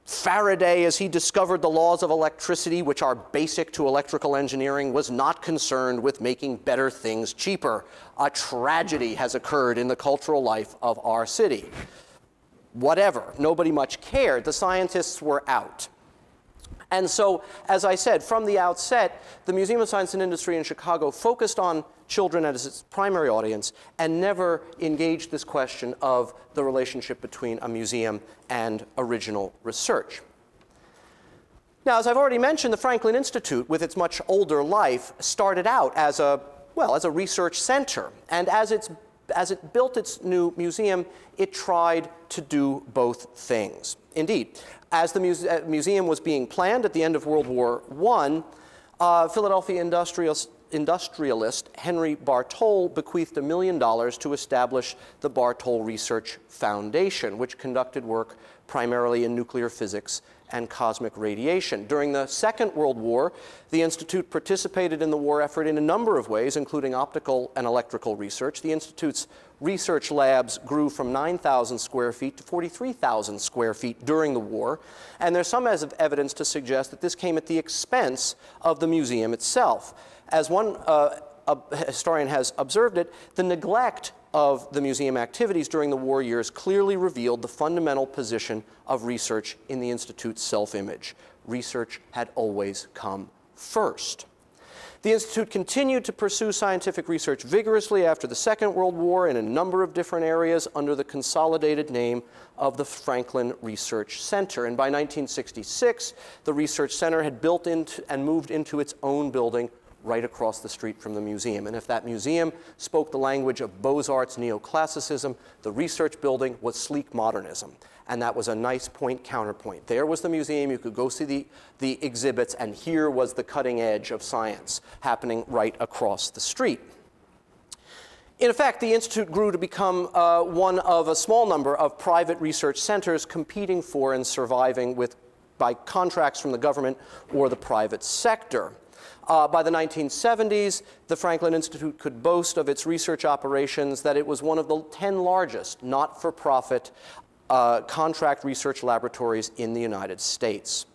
Faraday, as he discovered the laws of electricity, which are basic to electrical engineering, was not concerned with making better things cheaper. A tragedy has occurred in the cultural life of our city. whatever. Nobody much cared. The scientists were out. And so, as I said, from the outset, the Museum of Science and Industry in Chicago focused on children as its primary audience and never engaged this question of the relationship between a museum and original research. Now, as I've already mentioned, the Franklin Institute, with its much older life, started out as a research center. And as it built its new museum, it tried to do both things. Indeed, as the museum was being planned at the end of World War I, Philadelphia industrialist Henry Bartol bequeathed $1 million to establish the Bartol Research Foundation, which conducted work primarily in nuclear physics and cosmic radiation. During the Second World War, the Institute participated in the war effort in a number of ways, including optical and electrical research. The Institute's research labs grew from 9,000 square feet to 43,000 square feet during the war, and there's some evidence to suggest that this came at the expense of the museum itself. As one historian has observed it, the neglect of the museum activities during the war years clearly revealed the fundamental position of research in the Institute's self-image. Research had always come first. The Institute continued to pursue scientific research vigorously after the Second World War in a number of different areas under the consolidated name of the Franklin Research Center. And by 1966, the Research Center had built into and moved into its own building right across the street from the museum. And if that museum spoke the language of Beaux-Arts neoclassicism, the research building was sleek modernism. And that was a nice point-counterpoint. There was the museum, you could go see the exhibits, and here was the cutting edge of science happening right across the street. In effect, the Institute grew to become one of a small number of private research centers competing for and surviving by contracts from the government or the private sector. By the 1970s, the Franklin Institute could boast of its research operations that it was one of the 10 largest not-for-profit contract research laboratories in the United States.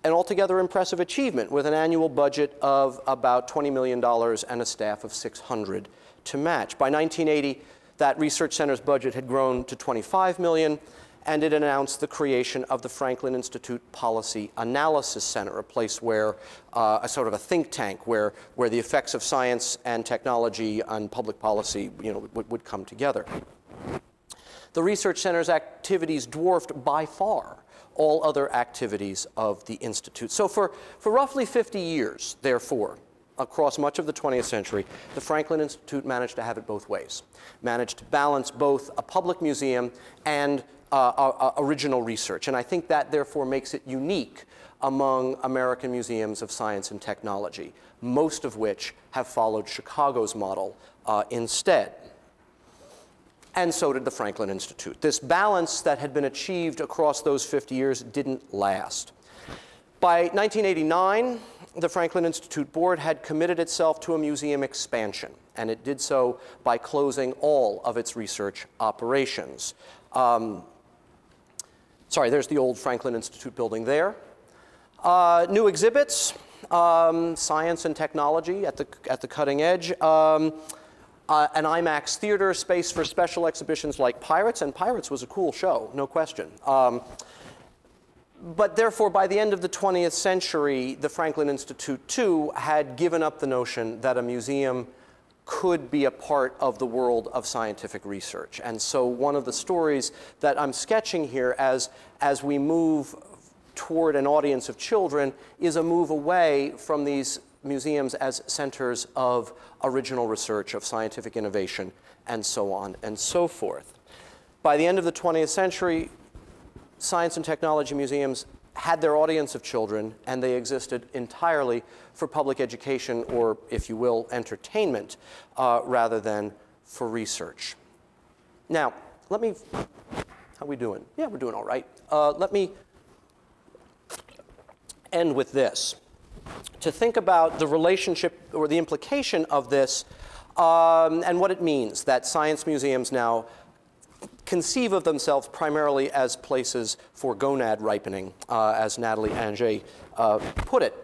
An altogether impressive achievement with an annual budget of about $20 million and a staff of 600 to match. By 1980, that research center's budget had grown to $25 million, and it announced the creation of the Franklin Institute Policy Analysis Center, a place where, a sort of a think tank where the effects of science and technology on public policy would come together. The Research Center's activities dwarfed by far all other activities of the Institute. So for roughly 50 years, therefore, across much of the 20th century, the Franklin Institute managed to have it both ways, managed to balance both a public museum and original research. And I think that, therefore, makes it unique among American museums of science and technology, most of which have followed Chicago's model instead. And so did the Franklin Institute. This balance that had been achieved across those 50 years didn't last. By 1989, the Franklin Institute board had committed itself to a museum expansion, and it did so by closing all of its research operations. Sorry, there's the old Franklin Institute building there. New exhibits, science and technology at the cutting edge. An IMAX theater space for special exhibitions like Pirates, and Pirates was a cool show, no question. But therefore, by the end of the 20th century, the Franklin Institute, too, had given up the notion that a museum could be a part of the world of scientific research. And so one of the stories that I'm sketching here as we move toward an audience of children is a move away from these museums as centers of original research, of scientific innovation, and so on and so forth. By the end of the 20th century, science and technology museums had their audience of children, and they existed entirely for public education, or, if you will, entertainment, rather than for research. Now, how are we doing? Yeah, we're doing all right. Let me end with this. To think about the relationship or the implication of this and what it means that science museums now conceive of themselves primarily as places for gonad ripening, as Natalie Anger put it.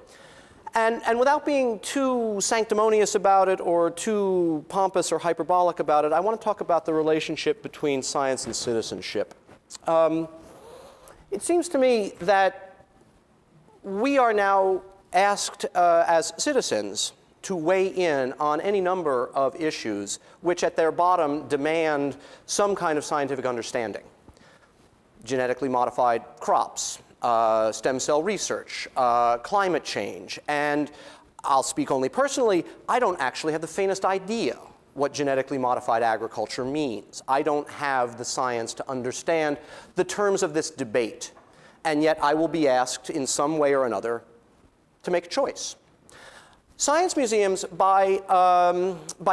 And without being too sanctimonious about it or too pompous or hyperbolic about it, I want to talk about the relationship between science and citizenship It seems to me that we are now asked as citizens to weigh in on any number of issues which at their bottom demand some kind of scientific understanding. Genetically modified crops, stem cell research, climate change, and I'll speak only personally, I don't actually have the faintest idea what genetically modified agriculture means. I don't have the science to understand the terms of this debate, and yet I will be asked in some way or another to make a choice. Science museums, by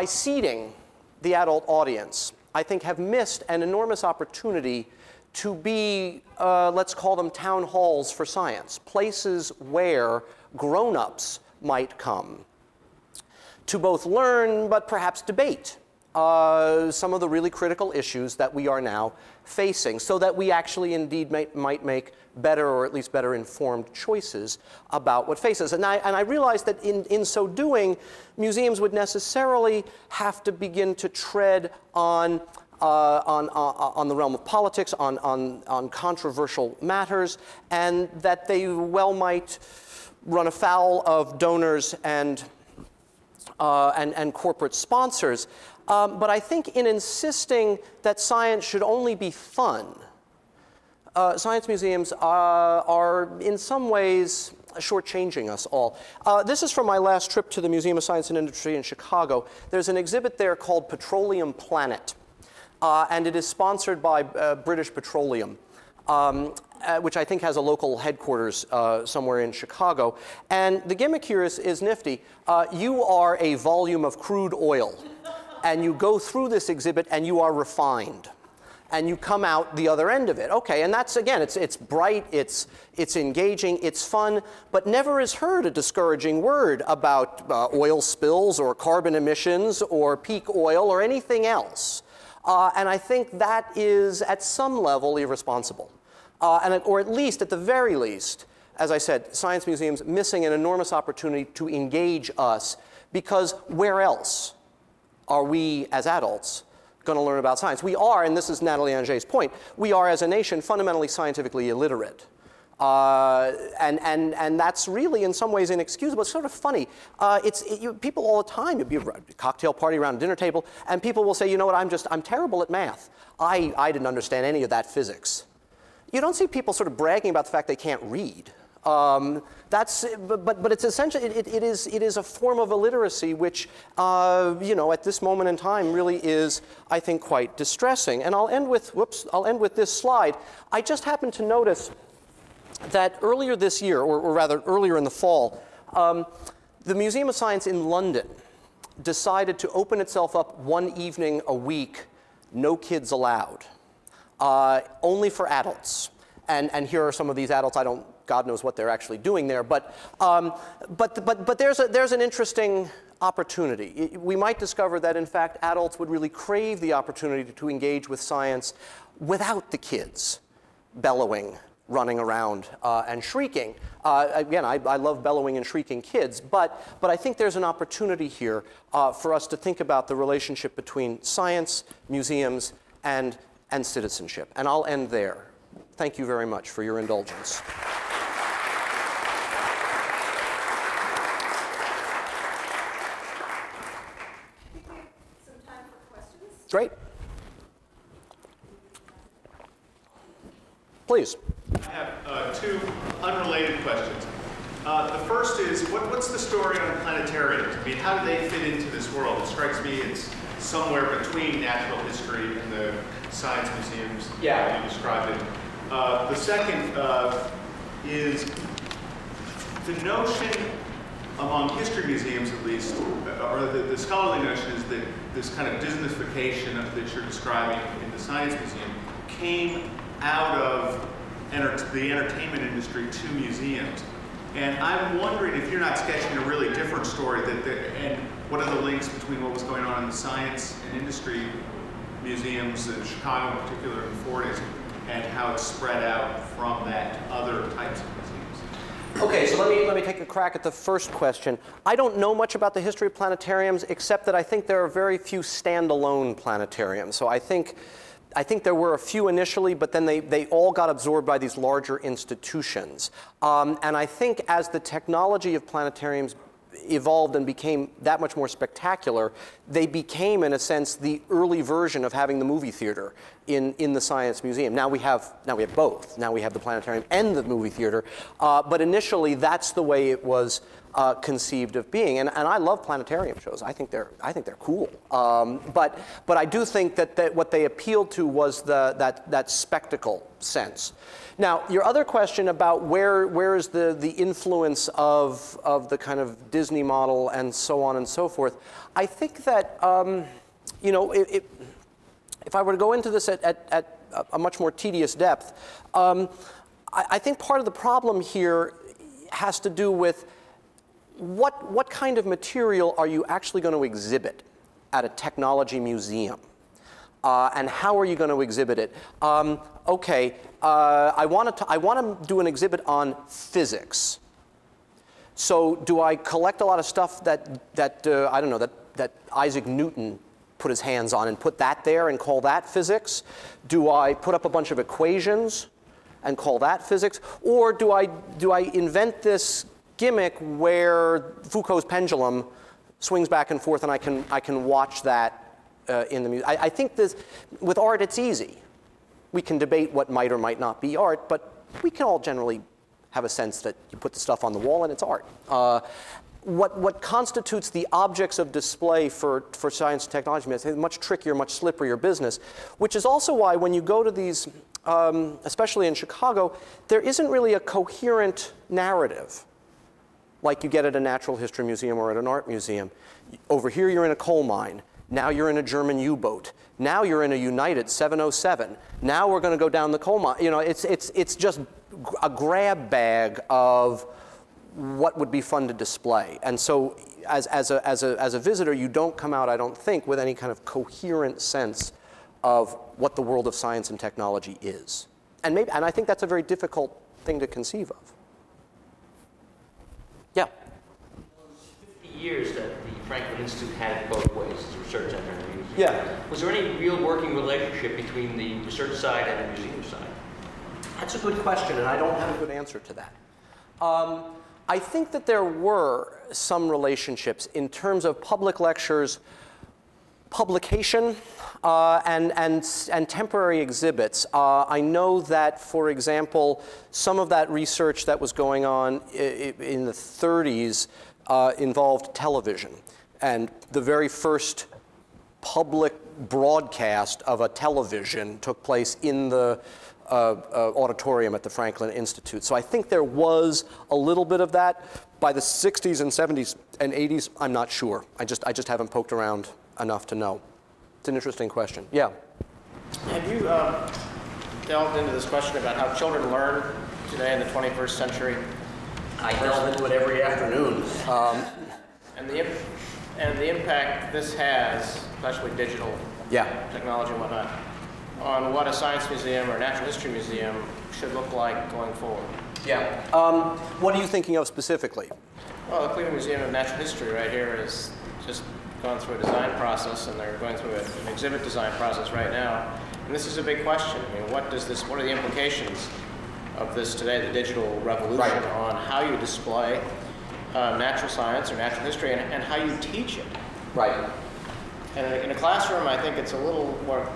seeding the adult audience, I think have missed an enormous opportunity to be, let's call them town halls for science, places where grown-ups might come to both learn but perhaps debate some of the really critical issues that we are now facing, so that we actually indeed might make better, or at least better informed choices about what faces. And I realize that in so doing, museums would necessarily have to begin to tread on the realm of politics, on controversial matters, and that they well might run afoul of donors and corporate sponsors. But I think in insisting that science should only be fun, science museums are in some ways shortchanging us all. This is from my last trip to the Museum of Science and Industry in Chicago. There's an exhibit there called Petroleum Planet, and it is sponsored by British Petroleum, which I think has a local headquarters somewhere in Chicago. And the gimmick here is nifty. You are a volume of crude oil, and you go through this exhibit and you are refined, and you come out the other end of it. Okay, and that's, again, it's bright, it's engaging, it's fun, but never is heard a discouraging word about oil spills or carbon emissions or peak oil or anything else. And I think that is, at some level, irresponsible. Or at least, at the very least, as I said, science museums missing an enormous opportunity to engage us, because where else are we as adults going to learn about science? We are, and this is Nathalie Angers' point, we are as a nation fundamentally scientifically illiterate. And that's really in some ways inexcusable. It's sort of funny. People all the time, you'll be at a cocktail party around a dinner table, and people will say, you know what, I'm terrible at math. I didn't understand any of that physics. You don't see people sort of bragging about the fact they can't read. But it's essentially, it is a form of illiteracy which, you know, at this moment in time really is, I think, quite distressing. And I'll end with this slide. I just happened to notice that earlier this year, or rather earlier in the fall, the Museum of Science in London decided to open itself up one evening a week, no kids allowed, only for adults. And here are some of these adults. God knows what they're actually doing there, but there's an interesting opportunity. We might discover that, in fact, adults would really crave the opportunity to engage with science without the kids bellowing, running around, and shrieking. Again, I love bellowing and shrieking kids, but I think there's an opportunity here for us to think about the relationship between science, museums, and citizenship. And I'll end there. Thank you very much for your indulgence. Great. Please. I have two unrelated questions. The first is, what's the story on planetariums? I mean, how do they fit into this world? It strikes me it's somewhere between natural history and the science museums you described it. The second is the notion among history museums, at least, or the scholarly notion is that this kind of businessification that you're describing in the science museum came out of the entertainment industry to museums. And I'm wondering if you're not sketching a really different story, and what are the links between what was going on in the science and industry museums in Chicago in particular in the 40s, and how it spread out from that other types of museums. Okay, so let me take a crack at the first question. I don't know much about the history of planetariums, except that I think there are very few standalone planetariums. So I think I think there were a few initially, but then they all got absorbed by these larger institutions. And I think as the technology of planetariums evolved and became that much more spectacular, they became, in a sense, the early version of having the movie theater in the Science Museum. Now we have both. Now we have the planetarium and the movie theater. But initially, that's the way it was conceived of being. And I love planetarium shows. I think they're cool. But I do think that what they appealed to was that spectacle sense. Now, your other question about where is the influence of the kind of Disney model and so on and so forth, I think that, you know, if I were to go into this at a much more tedious depth, I think part of the problem here has to do with what kind of material are you actually going to exhibit at a technology museum? And how are you going to exhibit it? Okay, I want to do an exhibit on physics. So do I collect a lot of stuff that I don't know, that Isaac Newton put his hands on and put that there and call that physics? Do I put up a bunch of equations and call that physics? Or do I invent this gimmick where Foucault's pendulum swings back and forth and I can watch that in the museum? I think this, with art, it's easy. We can debate what might or might not be art, but we can all generally have a sense that you put the stuff on the wall and it's art. What constitutes the objects of display for science and technology is a much trickier, much slipperier business, which is also why when you go to these, especially in Chicago, there isn't really a coherent narrative like you get at a natural history museum or at an art museum. Over here, you're in a coal mine. Now you're in a German U-boat. Now you're in a United 707. Now we're going to go down the coal mine. You know, it's just a grab bag of what would be fun to display. And so as a visitor, you don't come out, I don't think, with any kind of coherent sense of what the world of science and technology is. And I think that's a very difficult thing to conceive of. Yeah? 50 years that the Franklin Institute had it both ways as a research center and a museum. Yeah. Was there any real working relationship between the research side and the museum side? That's a good question, and I don't have a good answer to that. I think that there were some relationships in terms of public lectures, publication, and temporary exhibits. I know that, for example, some of that research that was going on in the 30s involved television. And the very first public broadcast of a television took place in the auditorium at the Franklin Institute. So I think there was a little bit of that. By the 60s and 70s and 80s, I'm not sure. I just haven't poked around enough to know. It's an interesting question. Yeah? Have you delved into this question about how children learn today in the 21st century? I delve into it every afternoon. And the impact this has, especially digital technology and whatnot, on what a science museum or natural history museum should look like going forward. Yeah. What are you thinking of specifically? Well, the Cleveland Museum of Natural History right here is just gone through a design process, and they're going through an exhibit design process right now. And this is a big question. I mean, what are the implications of this today, the digital revolution, on how you display natural science or natural history and how you teach it? Right. And in a classroom, I think it's a little more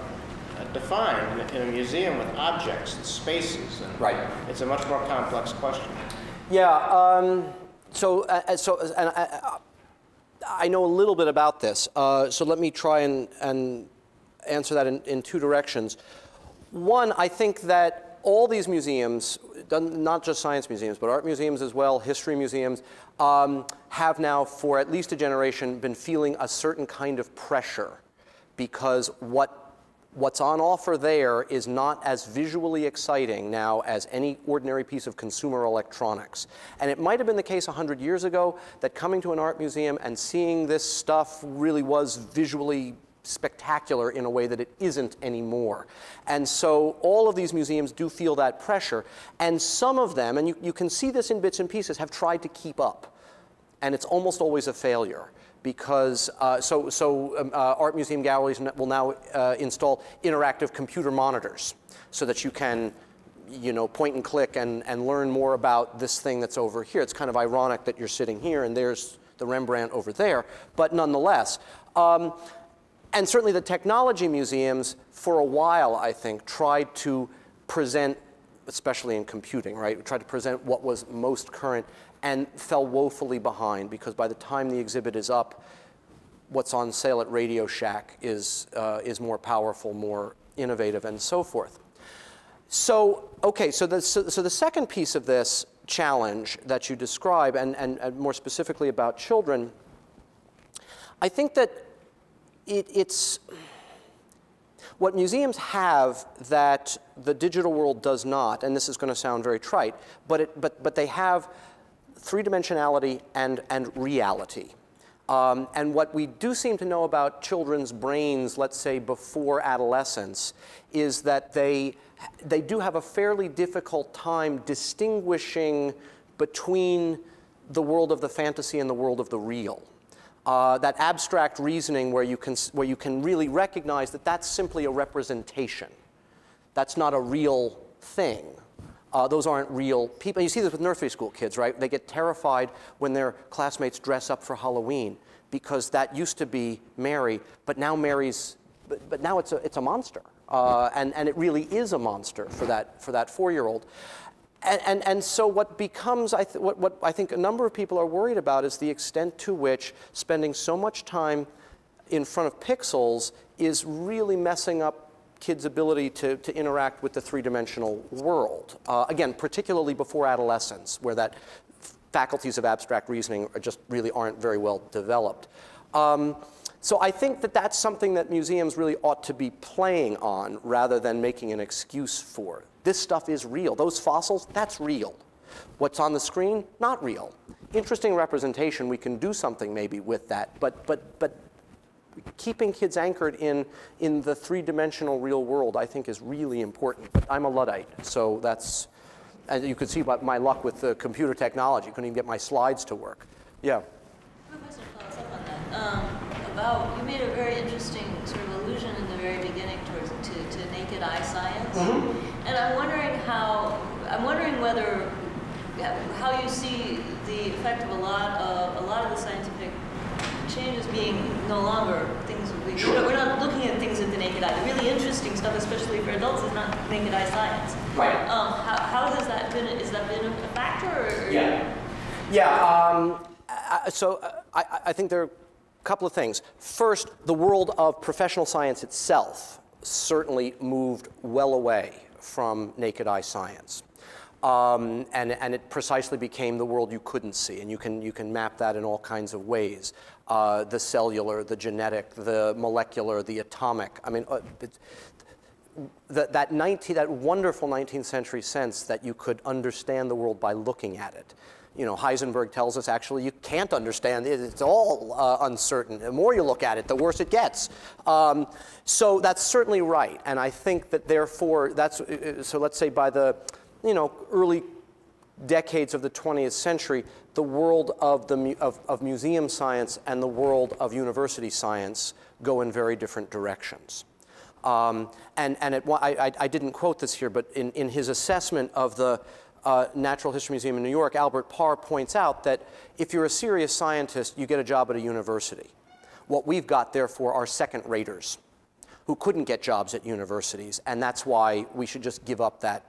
defined. In a museum with objects and spaces, and it's a much more complex question. Yeah. I know a little bit about this. So let me try and answer that in two directions. One, I think that all these museums, not just science museums, but art museums as well, history museums, have now for at least a generation been feeling a certain kind of pressure, because what's on offer there is not as visually exciting now as any ordinary piece of consumer electronics. And it might have been the case 100 years ago that coming to an art museum and seeing this stuff really was visually spectacular in a way that it isn't anymore. And so all of these museums do feel that pressure. And some of them, and you can see this in bits and pieces, have tried to keep up. And it's almost always a failure, because art museum galleries will now install interactive computer monitors so that you can point and click and learn more about this thing that's over here. It's kind of ironic that you're sitting here and there's the Rembrandt over there, but nonetheless. And certainly the technology museums, for a while, I think, tried to present, especially in computing, right? Tried to present what was most current and fell woefully behind, because by the time the exhibit is up, what's on sale at Radio Shack is more powerful, more innovative, and so forth. So, okay, so the second piece of this challenge that you describe, and more specifically about children, I think that it's what museums have that the digital world does not, and this is going to sound very trite, but they have three-dimensionality and reality. And what we do seem to know about children's brains, let's say before adolescence, is that they do have a fairly difficult time distinguishing between the world of the fantasy and the world of the real. That abstract reasoning where you can really recognize that that's simply a representation. That's not a real thing. Those aren't real people. You see this with nursery school kids, right? They get terrified when their classmates dress up for Halloween because that used to be Mary, but now but now it's a monster, and it really is a monster for that 4-year-old. And so what becomes, what I think a number of people are worried about is the extent to which spending so much time in front of pixels is really messing up kids' ability to interact with the three-dimensional world. Again, particularly before adolescence, where that faculties of abstract reasoning really aren't very well developed. So I think that that's something that museums really ought to be playing on rather than making an excuse for. This stuff is real. Those fossils, that's real. What's on the screen, not real. Interesting representation, we can do something maybe with that, but keeping kids anchored in the three-dimensional real world, I think, is really important. But I'm a Luddite, so that's, as you can see by my luck with the computer technology, couldn't even get my slides to work. Yeah. Professor, follows up on that. You made a very interesting sort of allusion in the very beginning to naked eye science, and I'm wondering whether how you see the effect of a lot of the scientific changes being no longer things we're not looking at things with the naked eye. The really interesting stuff, especially for adults, is not naked eye science. Right. How has that been? Has that been a factor? Or? Yeah. Yeah. I think there are a couple of things. First, the world of professional science itself certainly moved well away from naked eye science. And it precisely became the world you couldn't see, and you can map that in all kinds of ways. The cellular, the genetic, the molecular, the atomic. I mean, that wonderful 19th century sense that you could understand the world by looking at it. You know, Heisenberg tells us actually you can't understand it. It's all uncertain. The more you look at it, the worse it gets. So that's certainly right, and I think that therefore so let's say by the early decades of the 20th century, the world of museum science and the world of university science go in very different directions. I didn't quote this here, but in his assessment of the Natural History Museum in New York, Albert Parr points out that if you're a serious scientist, you get a job at a university. What we've got, therefore, are second-raters who couldn't get jobs at universities, and that's why we should just give up that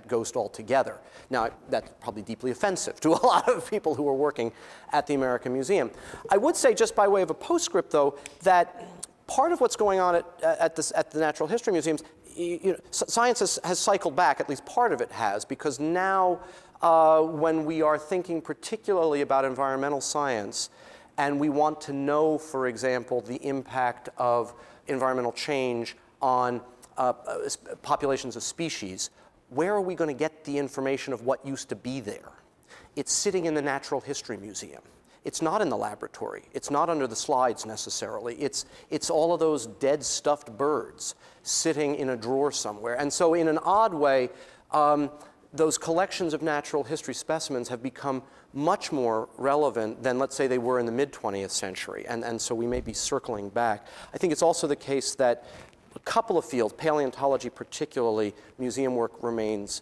ghost altogether. Now, that's probably deeply offensive to a lot of people who are working at the American Museum. I would say, just by way of a postscript, though, that part of what's going on at the Natural History Museums, science has cycled back, at least part of it has, because now when we are thinking particularly about environmental science, and we want to know, for example, the impact of environmental change on populations of species, where are we going to get the information of what used to be there? It's sitting in the Natural History Museum. It's not in the laboratory. It's not under the slides necessarily. It's all of those dead stuffed birds sitting in a drawer somewhere. And so in an odd way, those collections of natural history specimens have become much more relevant than, let's say, they were in the mid-20th century. And so we may be circling back. I think it's also the case that a couple of fields, paleontology particularly, museum work remains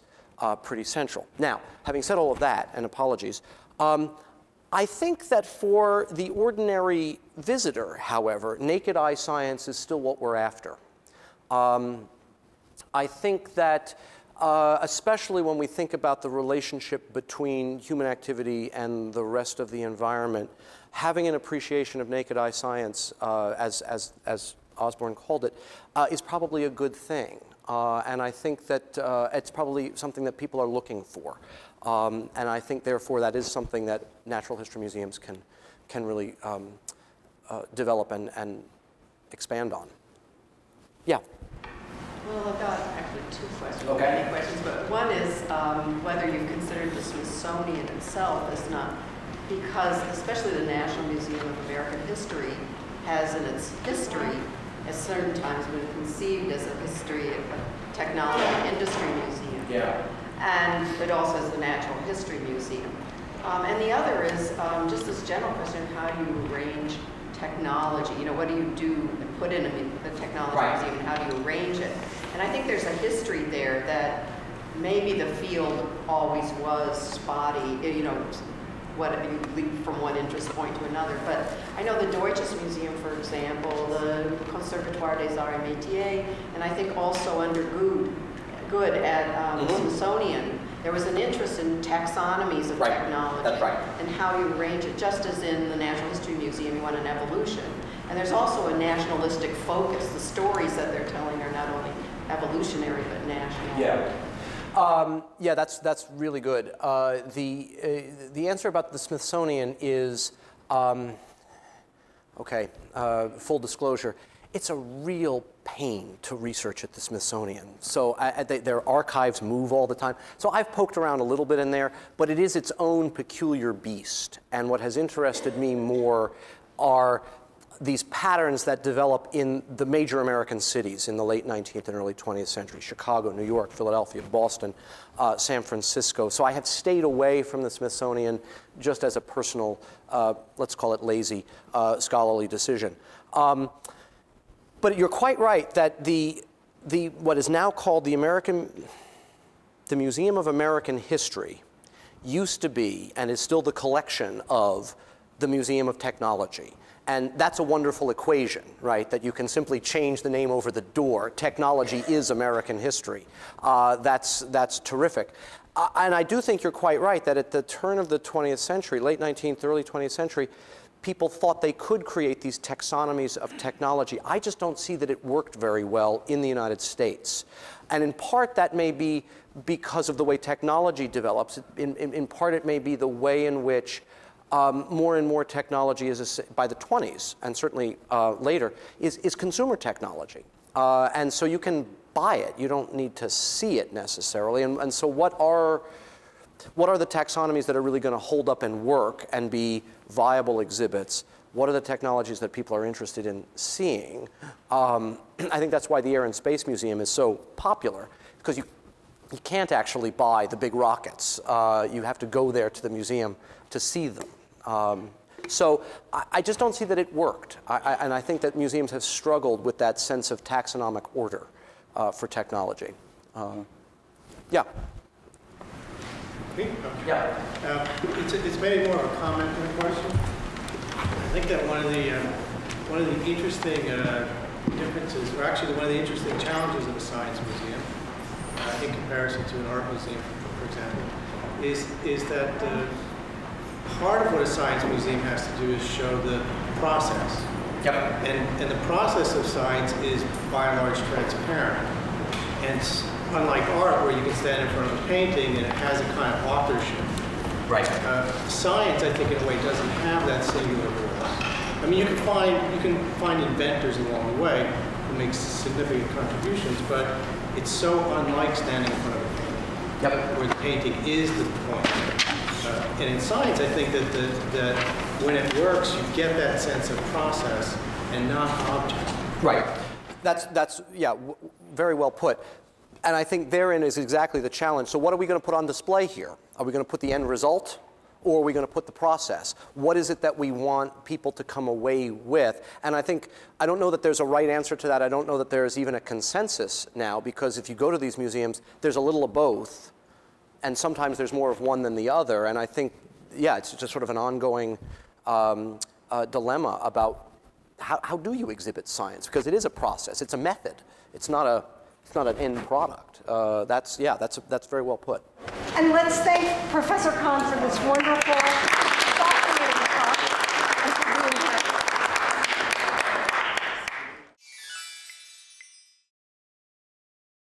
pretty central. Now, having said all of that, and apologies, I think that for the ordinary visitor, however, naked eye science is still what we're after. I think that especially when we think about the relationship between human activity and the rest of the environment, having an appreciation of naked eye science, as Osborne called it, is probably a good thing. And I think that it's probably something that people are looking for. And I think, therefore, that is something that natural history museums can really develop and expand on. Yeah. Well, I've got actually two questions. Okay. Many questions, but one is whether you've considered the Smithsonian itself as not, because especially the National Museum of American History has in its history at certain times been conceived as a history of technology industry museum. Yeah. And it also has the Natural History Museum. And the other is just this general question of how do you arrange technology? You know, what do you do and put in a technology museum, and how do you arrange it? And I think there's a history there that maybe the field always was spotty, you know, what you leap from one interest point to another. But I know the Deutsches Museum, for example, the Conservatoire des Arts et Métiers, and I think also under Good at the Smithsonian, there was an interest in taxonomies of technology and how you arrange it, just as in the Natural History Museum, you want an evolution. And there's also a nationalistic focus. The stories that they're telling are not only evolutionary, but national. Yeah. Yeah, that's really good. The answer about the Smithsonian is, okay, full disclosure, it's a real pain to research at the Smithsonian. So their archives move all the time. So I've poked around a little bit in there, but it is its own peculiar beast. And what has interested me more are these patterns that develop in the major American cities in the late 19th and early 20th century: Chicago, New York, Philadelphia, Boston, San Francisco. So I have stayed away from the Smithsonian just as a personal, let's call it lazy, scholarly decision. But you're quite right that what is now called the Museum of American History used to be and is still the collection of the Museum of Technology. And that's a wonderful equation, right? That you can simply change the name over the door. Technology is American history. That's terrific. And I do think you're quite right that at the turn of the 20th century, late 19th, early 20th century, people thought they could create these taxonomies of technology. I just don't see that it worked very well in the United States. And in part, that may be because of the way technology develops. In part, it may be the way in which more and more technology is, by the 20s, and certainly later, is consumer technology. And so you can buy it. You don't need to see it necessarily. And so what are the taxonomies that are really going to hold up and work and be viable exhibits? What are the technologies that people are interested in seeing? I think that's why the Air and Space Museum is so popular, because you can't actually buy the big rockets. You have to go there to the museum to see them. So I just don't see that it worked. And I think that museums have struggled with that sense of taxonomic order for technology. Yeah. Yeah. It's maybe more of a comment than a question. I think that one of the interesting differences, or actually one of the interesting challenges of a science museum, in comparison to an art museum, for example, is that part of what a science museum has to do is show the process. Yep. And the process of science is by and large transparent. And unlike art, where you can stand in front of a painting and it has a kind of authorship. Right. Science, I think, in a way, doesn't have that singular voice. I mean, you can find inventors along the way who make significant contributions, but it's so unlike standing in front of a painting, where the painting is the point. And in science, I think that when it works, you get that sense of process and not object. Right. That's yeah, very well put. And I think therein is exactly the challenge. So what are we going to put on display here? Are we going to put the end result, or are we going to put the process? What is it that we want people to come away with? And I don't know that there's a right answer to that. I don't know that there's even a consensus now, because if you go to these museums, there's a little of both, and sometimes there's more of one than the other. And I think, yeah, it's just sort of an ongoing dilemma about how do you exhibit science? Because it is a process. It's a method. It's not an end product. That's very well put. And let's thank Professor Conn for this wonderful